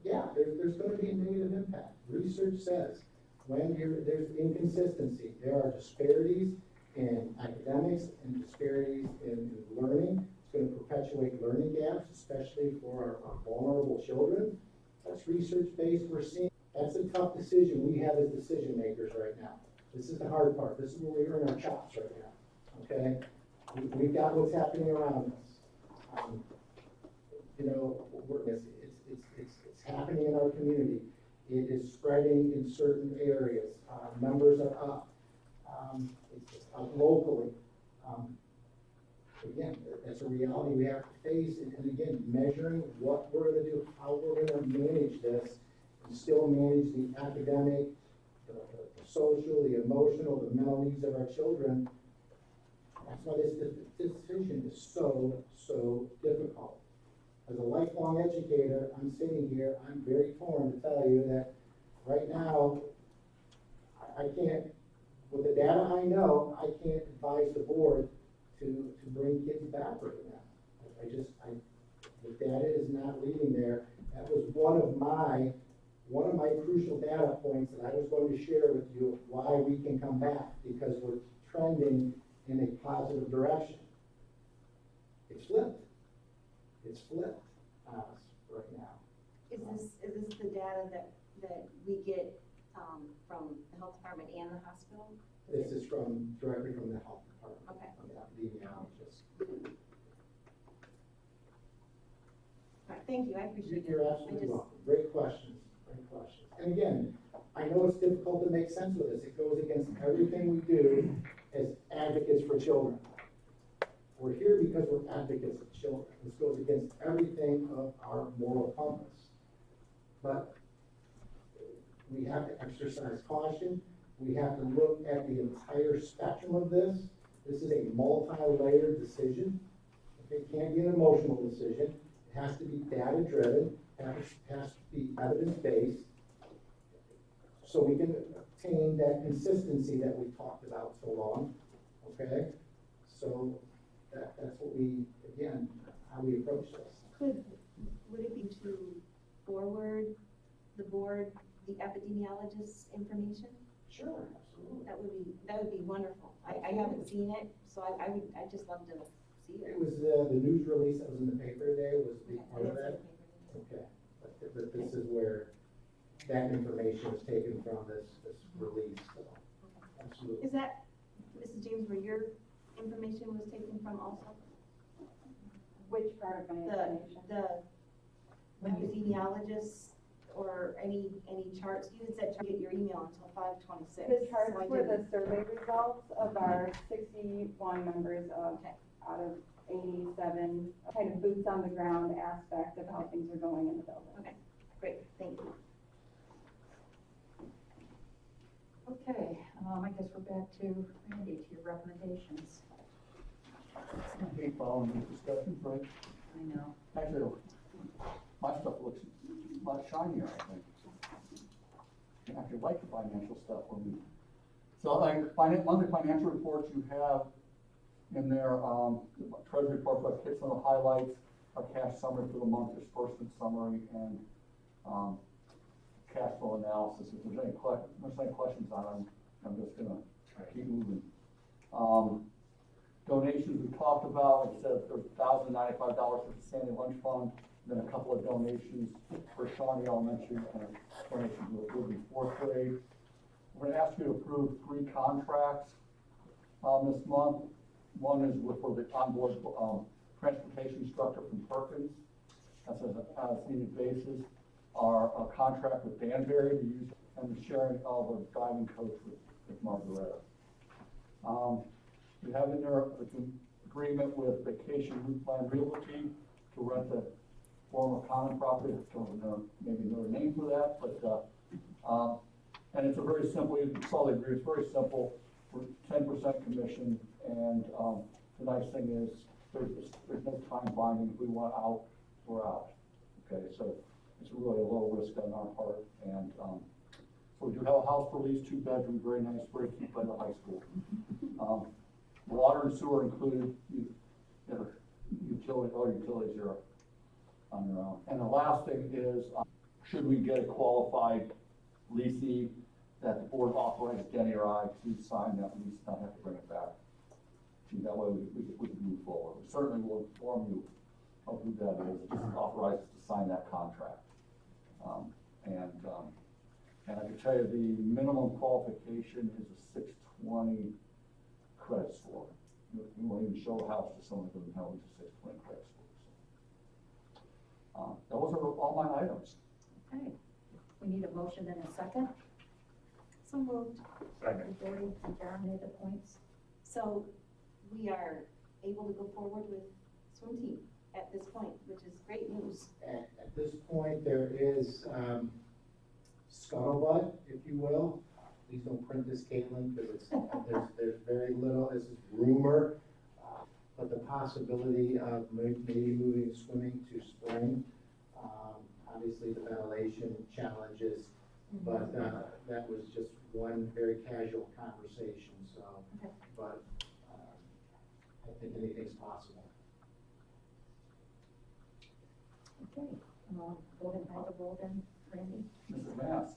Yeah, there's gonna be a negative impact. Research says when there's inconsistency, there are disparities in academics and disparities in learning. It's gonna perpetuate learning gaps, especially for our vulnerable children. That's research-based. We're seeing that's a tough decision we have as decision makers right now. This is the hard part. This is where we earn our chops right now, okay? We've got what's happening around us. It's happening in our community. It is spreading in certain areas. Numbers are up. It's up locally. Again, that's a reality we have to face. And again, measuring what we're going to do, how we're going to manage this, and still manage the academic, the social, the emotional, the mental needs of our children. That's why this decision is so difficult. As a lifelong educator, I'm sitting here, I'm very torn to tell you that right now, I can't, with the data I know, I can't advise the board to bring kids back right now. The data is not leading there. That was one of my crucial data points that I was going to share with you of why we can come back, because we're trending in a positive direction. It's flipped. It's flipped on us right now. is this the data that we get from the health department and the hospital? This is directly from the health department. Okay. From the epidemiologist. All right, thank you, I appreciate it. You're absolutely welcome. Great questions. Great questions. And again, I know it's difficult to make sense of this. It goes against everything we do as advocates for children. We're here because we're advocates of children. This goes against everything of our moral compass. But we have to exercise caution. We have to look at the entire spectrum of this. This is a multi-layered decision. It can't be an emotional decision. It has to be data-driven. It has to be evidence-based, so we can obtain that consistency that we talked about so long. Okay? So that's what how we approach this. Would it be to forward the board the epidemiologist's information? Sure, absolutely. That would be wonderful. I haven't seen it, so I'd just love to see It it. was, the news release that was in the paper today was a big Okay, part of that. Okay, but this is where that information was taken from this release, so, absolutely. Is that, Mrs. James, where your information was taken from also? Which part of my information? The epidemiologists or any charts? You had said to get your email until 5/26. The charts were the survey results of our 61 members of, out of 87, kind of boots on the ground aspect of how things are going in the building. Okay, great, thank you. Okay, I guess we're back to Randy, to your recommendations. I hate following these discussions, right? I know. Actually, my stuff looks a lot shinier, I think. I actually like the financial stuff when we, so like, one of the financial reports you have in there, the treasury report, but hits on the highlights, our cash summary for the month, disbursement summary, and, cash flow analysis. If there's any questions on them, I'm just gonna keep moving. Donations we talked about, like I said, there's $1,095 for the Sandy Lunch Fund, then a couple of donations for Shawnee Elementary, donations will be fourth grade. We're gonna ask you to approve 3 contracts, this month. One is for the onboard, transportation instructor from Perkins. That's as needed basis. Our contract with Danbury to use, and the sharing of a driving coach with Margaretta. We have in there an agreement with Vacation Route Plan Realty to rent the former common property. Don't know, maybe another name for that, but, and it's a very simple, it's all agree, it's very simple. We're 10% commission, and, the nice thing is there's no time binding. If we want out, we're out. Okay, so it's really a low risk on our part, and, so we do have a house for lease, 2-bedroom, very nice, very cute by the high school. Water and sewer included, all utilities are on their own. And the last thing is, should we get a qualified leasing, that the board authorizes Denny or I to sign that lease, not have to bring it back. That way we can move forward. We certainly will inform you of who that is, just authorize us to sign that contract. And I can tell you the minimum qualification is a 620 credit score. You won't even show a house to someone who doesn't have a 620 credit score. So, those are all my items. Okay, we need a motion and a second. So moved. Second. Jody and Karen made the points. So we are able to go forward with swim team at this point, which is great news. At this point, there is, scuttlebutt, if you will. Please don't print this, Caitlin, because it's, there's very little, this is rumor, but the possibility of maybe moving swimming to spring. Obviously, the ventilation challenges, but that was just one very casual conversation, so, Okay. but I think anything's possible. Okay, go ahead and call the roll then, Randy. Mrs. Mast,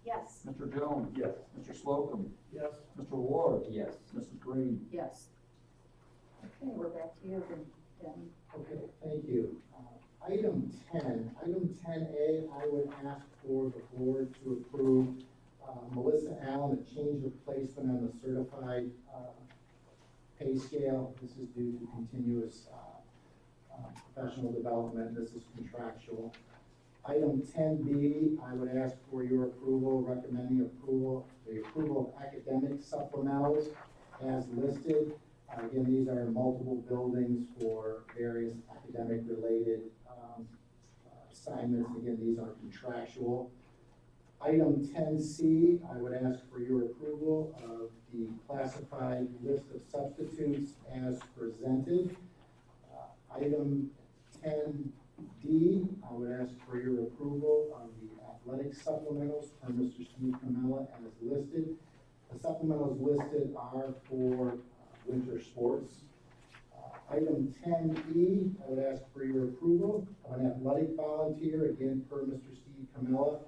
Yes. Mr. Jones. Yes. Mr. Slocum. Yes. Mr. Ward. Yes. Mrs. Green. Yes. Okay, we're back to you then. Okay, thank you. Item 10A, I would ask for the board to approve Melissa Allen, a change of placement on the certified pay scale. This is due to continuous professional development. This is contractual. Item 10B, I would ask for your approval, recommending approval, the approval of academic supplementals as listed. Again, these are multiple buildings for various academic related assignments. Again, these are contractual. Item 10C, I would ask for your approval of the classified list of substitutes as presented. Item 10D, I would ask for your approval of the athletic supplementals for Mr. Steve Camella as listed. The supplementals listed are for winter sports. Item 10E, I would ask for your approval of an athletic volunteer, again per Mr. Steve Camella.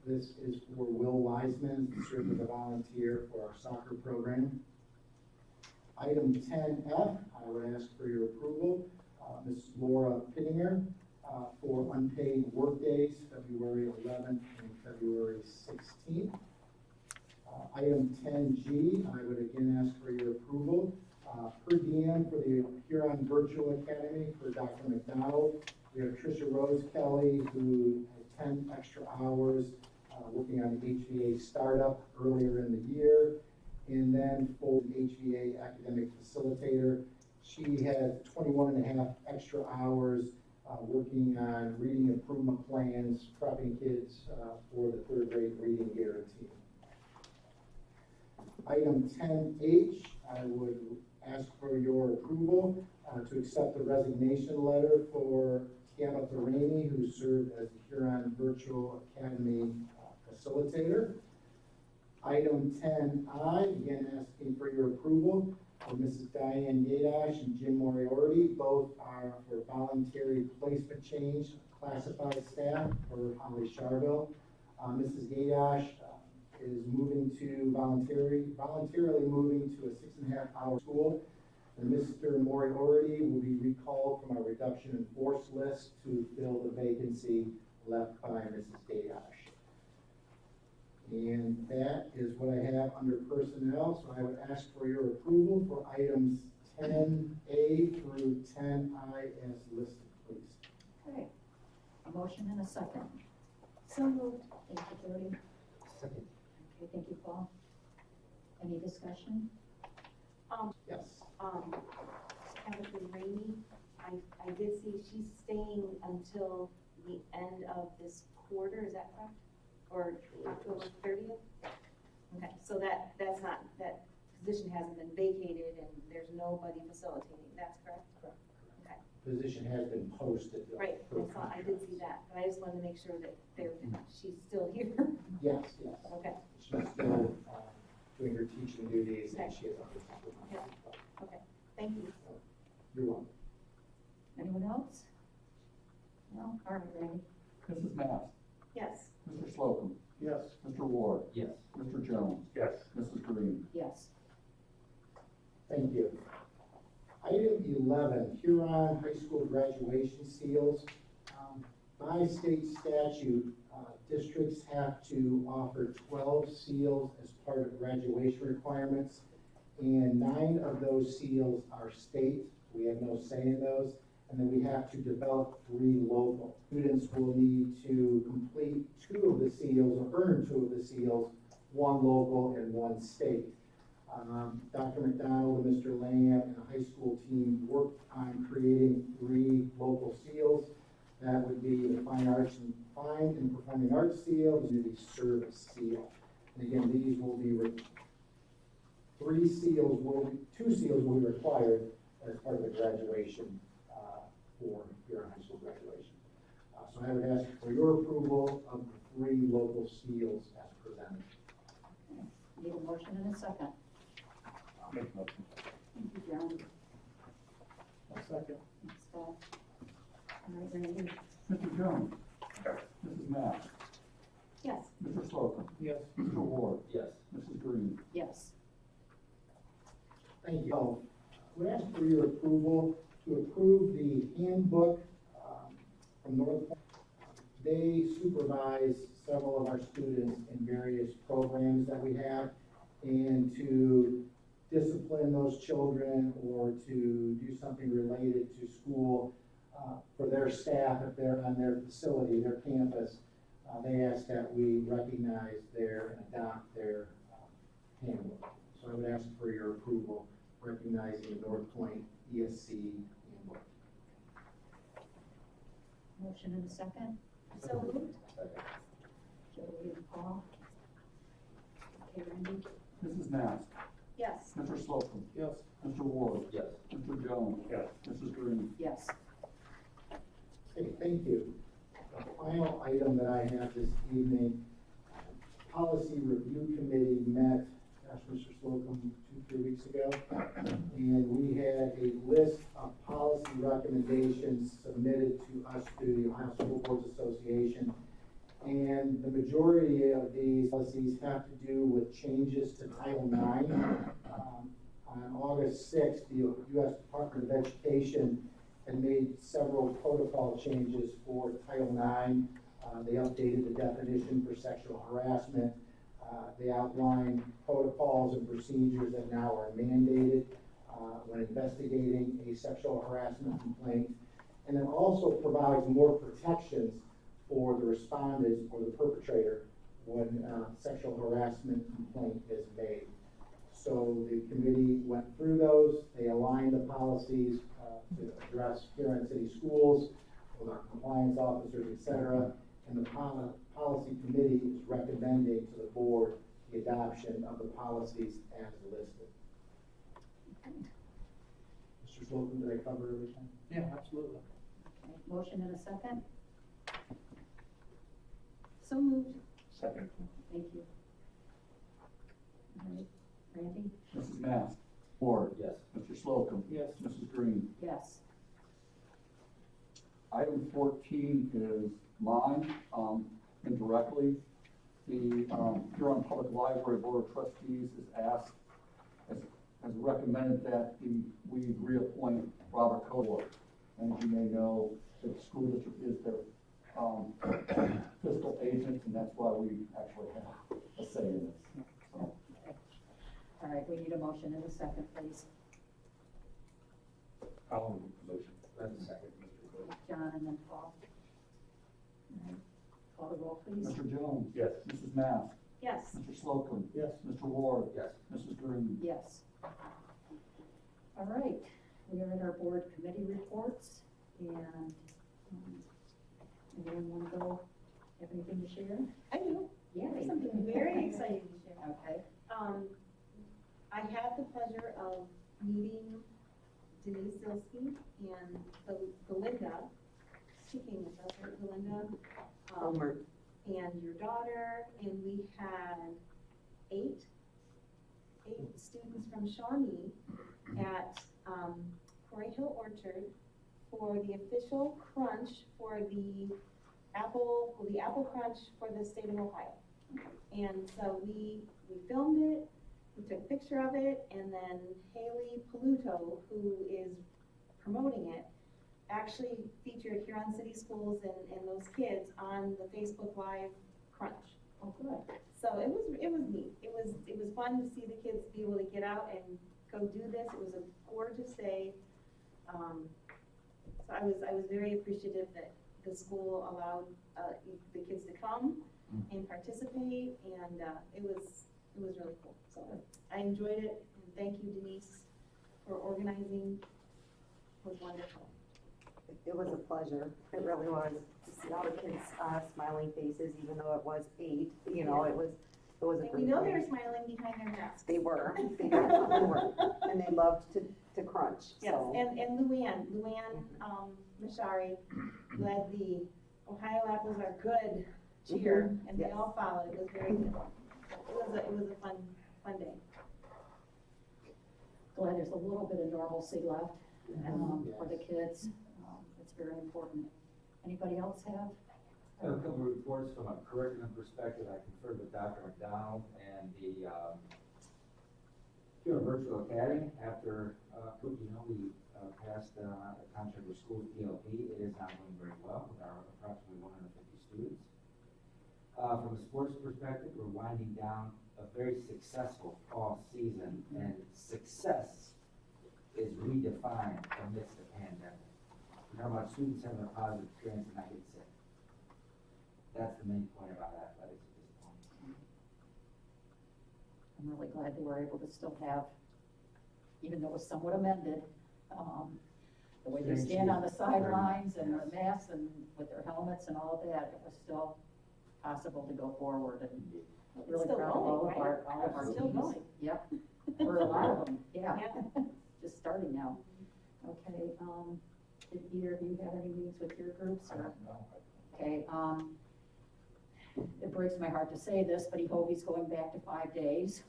This is for Will Wiseman, who served as a volunteer for our soccer program. Item 10F, I would ask for your approval. Ms. Laura Pittinger for unpaid workdays, February 11th and February 16th. Item 10G, I would again ask for your approval. Per diem for the Huron Virtual Academy for Dr. McDonald. We have Tricia Rose Kelly, who had 10 extra hours working on the HVA startup earlier in the year. And then for the HVA academic facilitator, she had 21 and a half extra hours working on reading improvement plans, prepping kids for the third grade reading guarantee. Item 10H, I would ask for your approval to accept the resignation letter for Tiana Thorani, who served as the Huron Virtual Academy facilitator. Item 10I, again asking for your approval for Mrs. Diane Yadash and Jim Muratori. Both are for voluntary placement change, classified staff for Holly Charville. Mrs. Yadash is moving to voluntarily moving to a 6.5-hour school. And Mr. Muratori will be recalled from our reduction in force list to fill the vacancy left by Mrs. Yadash. And that is what I have under personnel, so I would ask for your approval for items 10A through 10I as listed, please. Okay, a motion and a second. So moved. Thank you, Jody. Second. Okay, thank you, Paul. Any discussion? Yes. Tabitha Rainey, I did see she's staying until the end of this quarter, is that correct? Or October 30th? Okay, so that's not, that position hasn't been vacated and there's nobody facilitating, that's correct? Correct. Okay, Position has been posted. right, I did see that, but I just wanted to make sure that she's still here. Yes, yes. Okay, She's still doing her teaching duties and she is on Yeah. okay, thank you. You're welcome. Anyone else? No? All right, Randy. Mrs. Mast, Yes. Mr. Slocum, Yes. Mr. Ward, Yes. Mr. Jones, Yes. Mrs. Green. Yes. Thank you. Item 11, Huron High School graduation seals. By state statute, districts have to offer 12 seals as part of graduation requirements, and 9 of those seals are state. We have no say in those. And then we have to develop 3 local. Students will need to complete 2 of the seals or earn 2 of the seals, 1 local and 1 state. Dr. McDonald and Mr. Lamb and the high school team worked on creating 3 local seals. That would be the Fine and Performing Arts seal, the Community Service seal. And again, these will be 2 seals will be required as part of the graduation for your high school graduation. So I would ask for your approval of the 3 local seals as presented. Okay. Need a motion and a second. I'll make a motion. Thank you, John. I'll second. Thanks, Paul. All right, Randy. Mr. Jones, Yes. Mrs. Mast, Yes. Mr. Slocum, Yes. Mr. Ward, Yes. Mrs. Green. Yes. Thank you. We ask for your approval to approve the handbook from North Point. They supervise several of our students in various programs that we have, and to discipline those children or to do something related to school for their staff if they're on their facility, their campus, they ask that we recognize and adopt their handbook. So I would ask for your approval recognizing the North Point ESC handbook. Motion and a second. So moved. Jody and Paul. Okay, Randy. Mrs. Mast, Yes. Mr. Slocum, Yes. Mr. Ward, Yes. Mr. Jones, Yes. Mrs. Green. Yes. Okay, thank you. The final item that I have this evening, Policy Review Committee met, Mr. Slocum, 2-3 weeks ago, and we had a list of policy recommendations submitted to us through the Ohio School Boards Association. And And the majority of these policies have to do with changes to Title IX. On August 6th, the U.S. Department of Education had made several protocol changes for Title IX. They updated the definition for sexual harassment. They outlined protocols and procedures that now are mandated when investigating a sexual harassment complaint. And then also provides more protections for the respondent or the perpetrator when sexual harassment complaint is made. So the committee went through those. They aligned the policies to address Huron City Schools with our compliance officers, et cetera. And the policy committee is recommending to the board the adoption of the policies as listed. Mr. Slocum, did I cover everything? Yeah, absolutely. Okay, motion and a second? So moved. Second. Thank you. All right, Randy? Mrs. Mast? Ward? Yes. Mr. Slocum? Yes. Mrs. Green? Yes. Item 14 is mine, indirectly. The Huron Public Library Board of Trustees has recommended that we reappoint Robert Codewar. And as you may know, the school district is their fiscal agent, and that's why we actually have a say in this. So, All right, we need a motion and a second, please. I'll motion. That's a second. John and then Paul. All right, call the roll, please. Mr. Jones? Yes. Mrs. Mast? Yes. Mr. Slocum? Yes. Mr. Ward? Yes. Mrs. Green? Yes. All right, we are at our board committee reports, and anyone want to go, have anything to share? I do. Yeah. There's something very exciting to share. Okay. I had the pleasure of meeting Denise Zilski and Belinda, speaking with us, right, Belinda? And your daughter, and we had eight students from Shawnee at Quarry Hill Orchard for the official crunch for the apple crunch for the state of Ohio. And so we filmed it, we took a picture of it, and then Haley Paluto, who is promoting it, actually featured Huron City Schools and those kids on the Facebook Live crunch. Oh, good. So it was neat. It was fun to see the kids be able to get out and go do this. It was a gorgeous day. So I was very appreciative that the school allowed the kids to come and participate, and it was really cool. So I enjoyed it, and thank you, Denise, for organizing. It was wonderful. It was a pleasure. It really was. To see all the kids' smiling faces, even though it was 8, you know, it was a And great we know day. they're smiling behind their masks. They were. They definitely were. And they loved to crunch. Yes, So. and Luann Mashari led the Ohio Apples Are Good cheer, and they Yes. all followed. It was very good. It was a fun day. Glad there's a little bit of normalcy left for the kids. It's very important. Anybody else have? I have a couple of reports from a curriculum perspective. I conferred with Dr. McDonald and the Huron Virtual Academy after, we passed a contract with schools DLP. It is not going very well with our approximately 150 students. From a sports perspective, we're winding down a very successful fall season, and success is redefined amidst the pandemic. We're talking about students having a positive experience and not getting sick. That's the main point about athletics at this point. I'm really glad they were able to still have, even though it was somewhat amended, the way they stand on the sidelines and the masks and with their helmets and all of that, it was still possible to go forward, and really Still proud of all going, of our right? Still teams. going. Yep, for a lot of them, yeah. Yeah. Just starting now. Okay, did either of you have any meetings with your groups or? Okay, it breaks my heart to say this, but Hobie's going back to 5 days.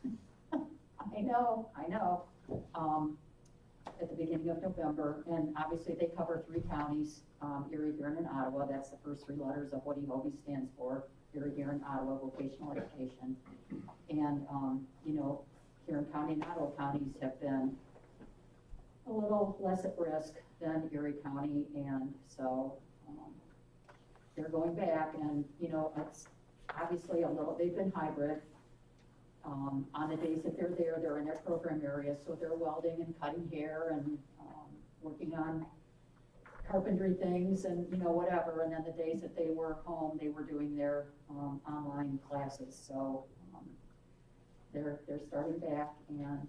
I know. at the beginning of November, and obviously they cover 3 counties, Erie, Huron, and Ottawa. That's the first 3 letters of what EHOBE stands for, Erie, Huron, Ottawa Vocational Education. And, you know, Huron County and Ottawa counties have been a little less at risk than Erie County, and so, they're going back, and, you know, it's obviously they've been hybrid. On the days that they're there, they're in their program area, so they're welding and cutting hair and, working on carpentry things and, you know, whatever. And then the days that they were home, they were doing their, online classes, so, they're starting back, and,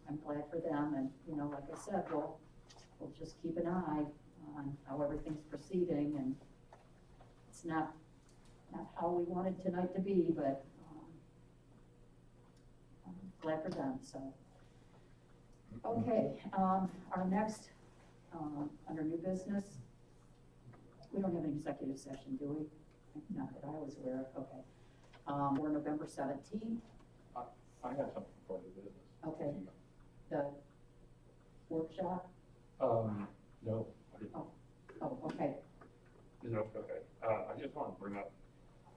I'm glad for them, and, you know, like I said, we'll just keep an eye on how everything's proceeding, and it's not how we wanted tonight to be, but, I'm glad for them, so. Okay, our next, under new business, we don't have an executive session, do we? Not that I was aware of, okay. We're November 17th. I have something for the business. Okay. The workshop? No, I didn't. Oh, okay. Is it okay? I just want to bring up,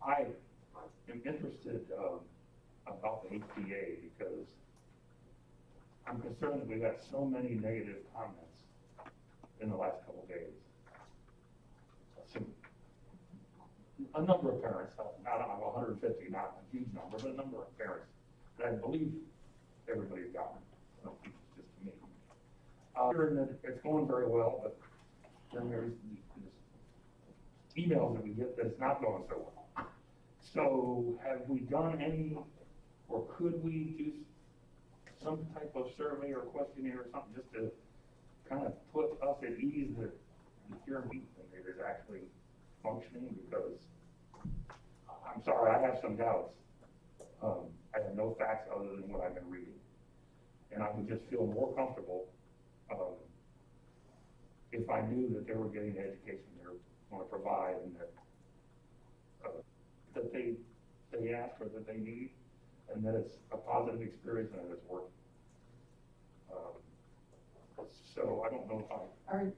I am interested, about the HPA because I'm concerned that we got so many negative comments in the last couple of days. A number of parents, not 150, not a huge number, but a number of parents that I believe everybody's gotten. It's just to me. Hearing that it's going very well, but then there's emails that we get that it's not going so well. So have we done any, or could we do some type of survey or questionnaire or something just to kind of put us at ease that the Huron Meat Coordinator is actually functioning? Because I'm sorry, I have some doubts. I have no facts other than what I've been reading. And I would just feel more comfortable if I knew that they were getting the education they're going to provide and that they ask or that they need, and that it's a positive experience and that it's working. So I don't know if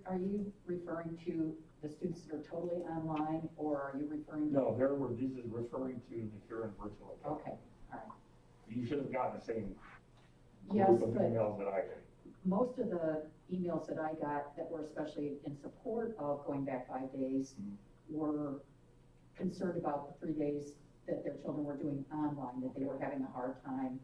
Are you referring to the students that are totally online, or are you referring to? No, this is referring to the Huron Virtual Academy. Okay, all right. You should have gotten the same Yes, group of but emails that I did. most of the emails that I got that were especially in support of going back 5 days were concerned about the 3 days that their children were doing online, that they were having a hard time.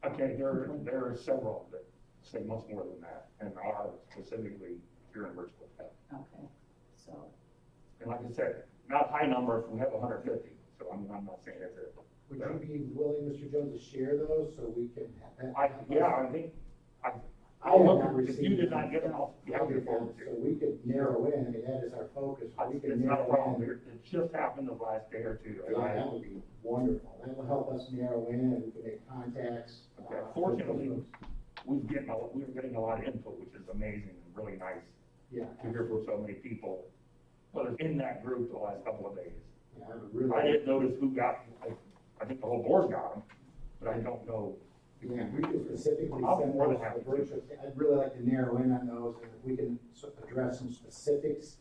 Okay, there are several that say much more than that, and are specifically Huron Virtual Academy. Okay, so. And like I said, not a high number if we have 150, so I'm not saying it's it. Would you be willing, Mr. Jones, to share those so we can have? I think, I I'll have look, not if you received did not get them, I'll have your phone so we could narrow in, I mean, that is our focus. We It's can not a narrow problem, in. it just happened the last day or two. and Yeah, I- that would be wonderful. That will help us narrow in and we can make contacts. Okay. Fortunately, we're getting a lot of input, which is amazing and really nice Yeah. to hear from so many people, but it's in that group the last couple of days. Yeah, I would really. I didn't notice who got, I think the whole board got them, but I don't know. Yeah, we could specifically I'll be send more than those happy to to. virtual. I'd really like to narrow in on those, and if we can address some specifics,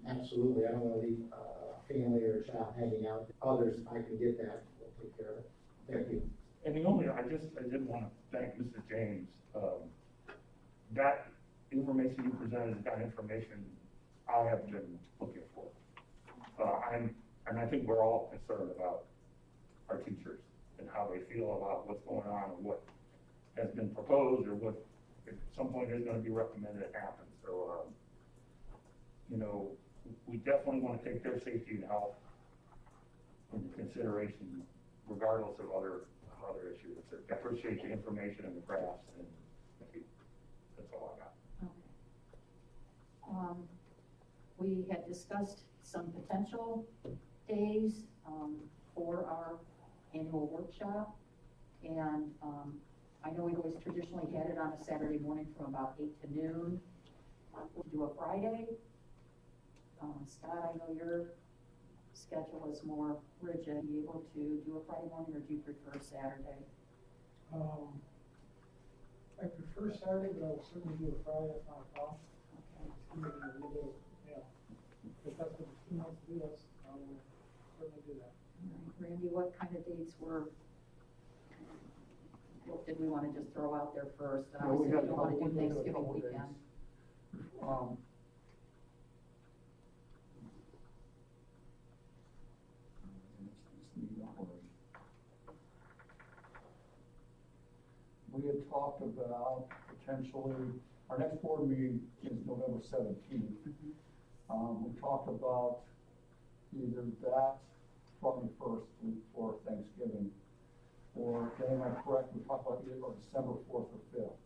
absolutely. I don't want to leave a family or a child hanging out. Others, if I can get that, we'll take care of it. Thank you. And I did want to thank Mrs. James. That information you presented, that information I have been looking for. And I think we're all concerned about our teachers and how they feel about what's going on and what has been proposed or what at some point is going to be recommended to happen. So, we definitely want to take their safety and health into consideration, regardless of other issues. I appreciate the information and the graphs, and that's all I got. Okay. We had discussed some potential days for our annual workshop, and I know we've always traditionally had it on a Saturday morning from about 8 to noon. We'll do a Friday. Scott, I know your schedule is more rigid. Are you able to do a Friday morning, or do you prefer Saturday? I prefer Saturday, but I will certainly do a Friday, that's not a problem. Just give me a little bit, if that's what the team wants to do, I will certainly do that. Randy, what kind of dates what did we want to just throw out there first? Yeah, we Obviously, had we don't want to do a Thanksgiving couple days. weekend. We had talked about potentially, our next board meeting is November 17th. We talked about either that Friday first for Thanksgiving, or, am I correct, we talked about either December 4th or 5th.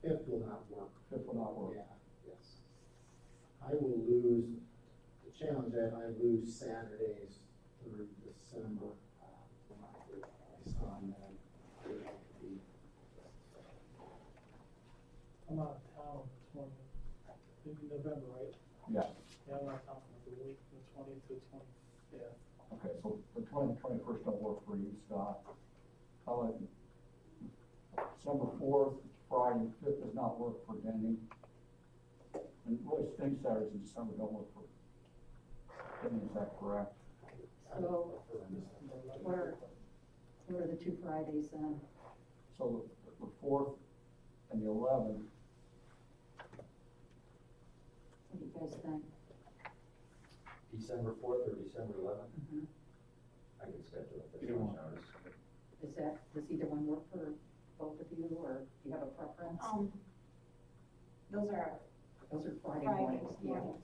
Fifth will not work. Fifth will not work. Yeah, yes. I will lose, the challenge that I lose Saturdays through December. When I get my son, and it will be. I'm out of town on the 20th, in November, right? Yeah. Yeah, I'm out of town from the week, the 20th to 25th. Okay, so the 20th and 21st don't work for you, Scott. How about December 4th, Friday, 5th does not work for Denny. And really, state Saturdays in December don't work for Denny, is that correct? So, what are the two Fridays then? So the 4th and the 11th. What do you guys think? December 4th or December 11th? Mhm. I can schedule it, Either there's no one. notice. Does either one work for both of you, or do you have a preference? Those are Those are Friday Friday mornings, yeah. mornings.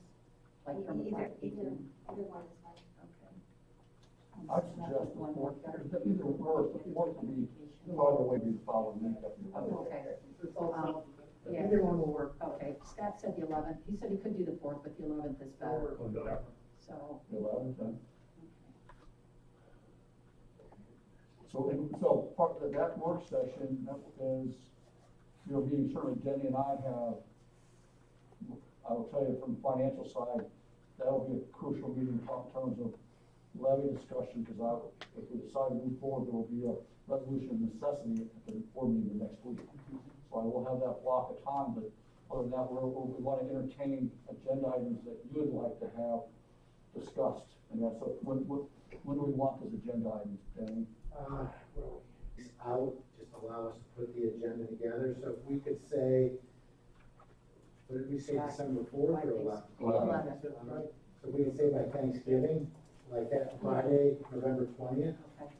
Like from Either 5 to 8. one is fine. Okay. I'd suggest the 4th, either work, the 4th would be farther away the following week. Okay. Yeah. Either one will work. Okay, Scott said the 11th, he said he could do the 4th, but the 11th is better, so. The 11th, then. So part of that work session, that is, your meeting, certainly Denny and I have, I will tell you from the financial side, that'll be a crucial meeting in terms of levy discussion, because if we decide to move forward, there will be a resolution of necessity at the board meeting the next week. So I will have that block of time, but other than that, we want to entertain agenda items that you would like to have discussed. And that's, when do we want those agenda items, Denny? Out, just allow us to put the agenda together, so if we could say, what did we say, December 4th or 11th? 11th. So we could say by Thanksgiving, like that Friday, November 20th? Okay.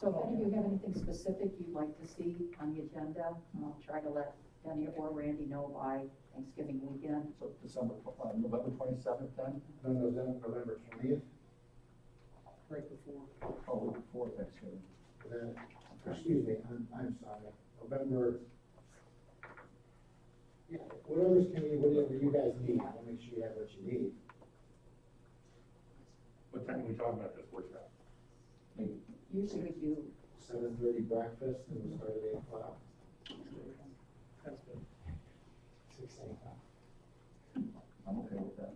So if any of you have anything specific you'd like to see on the agenda, I'll try to let Denny or Randy know by Thanksgiving weekend. So November 27th then? No, November 20th, Right before. Oh, week before Thanksgiving. then, excuse me, I'm sorry, November, yeah, whatever you guys need, I'll make sure you have what you need. What time are we talking about this workshop? Usually we do 7:30 breakfast, and we'll start at 8 o'clock. That's good. 6 a.m. I'm okay with that.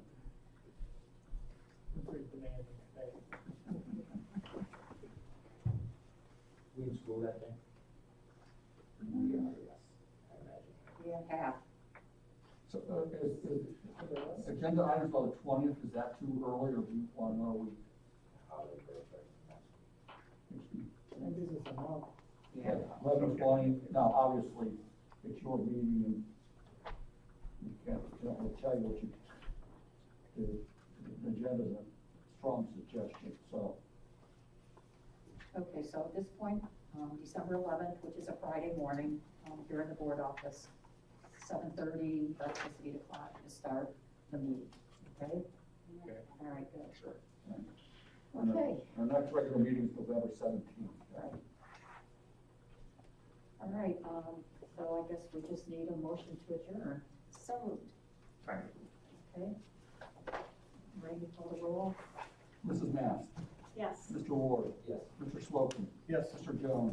I'm pretty demanding today. We in school that day? We are, yes, I imagine. Yeah, half. So, is agenda items by the 20th, is that too early, or do you want another week? That gives us a month. Yeah, 11:20, now, obviously, it's your meeting, and you can't really tell you what you, the agenda's a strong suggestion, so. Okay, so at this point, December 11th, which is a Friday morning, here in the board office, 7:30, breakfast, 8 o'clock to start the meeting, okay? Okay. All right, good. Sure. Okay. Our next regular meeting is November 17th. Right. All right, so I guess we just need a motion to adjourn, So moved. okay? Ready for the roll? Mrs. Mast, Yes. Mr. Ward, Yes. Mr. Slocum, Yes. Mr. Jones.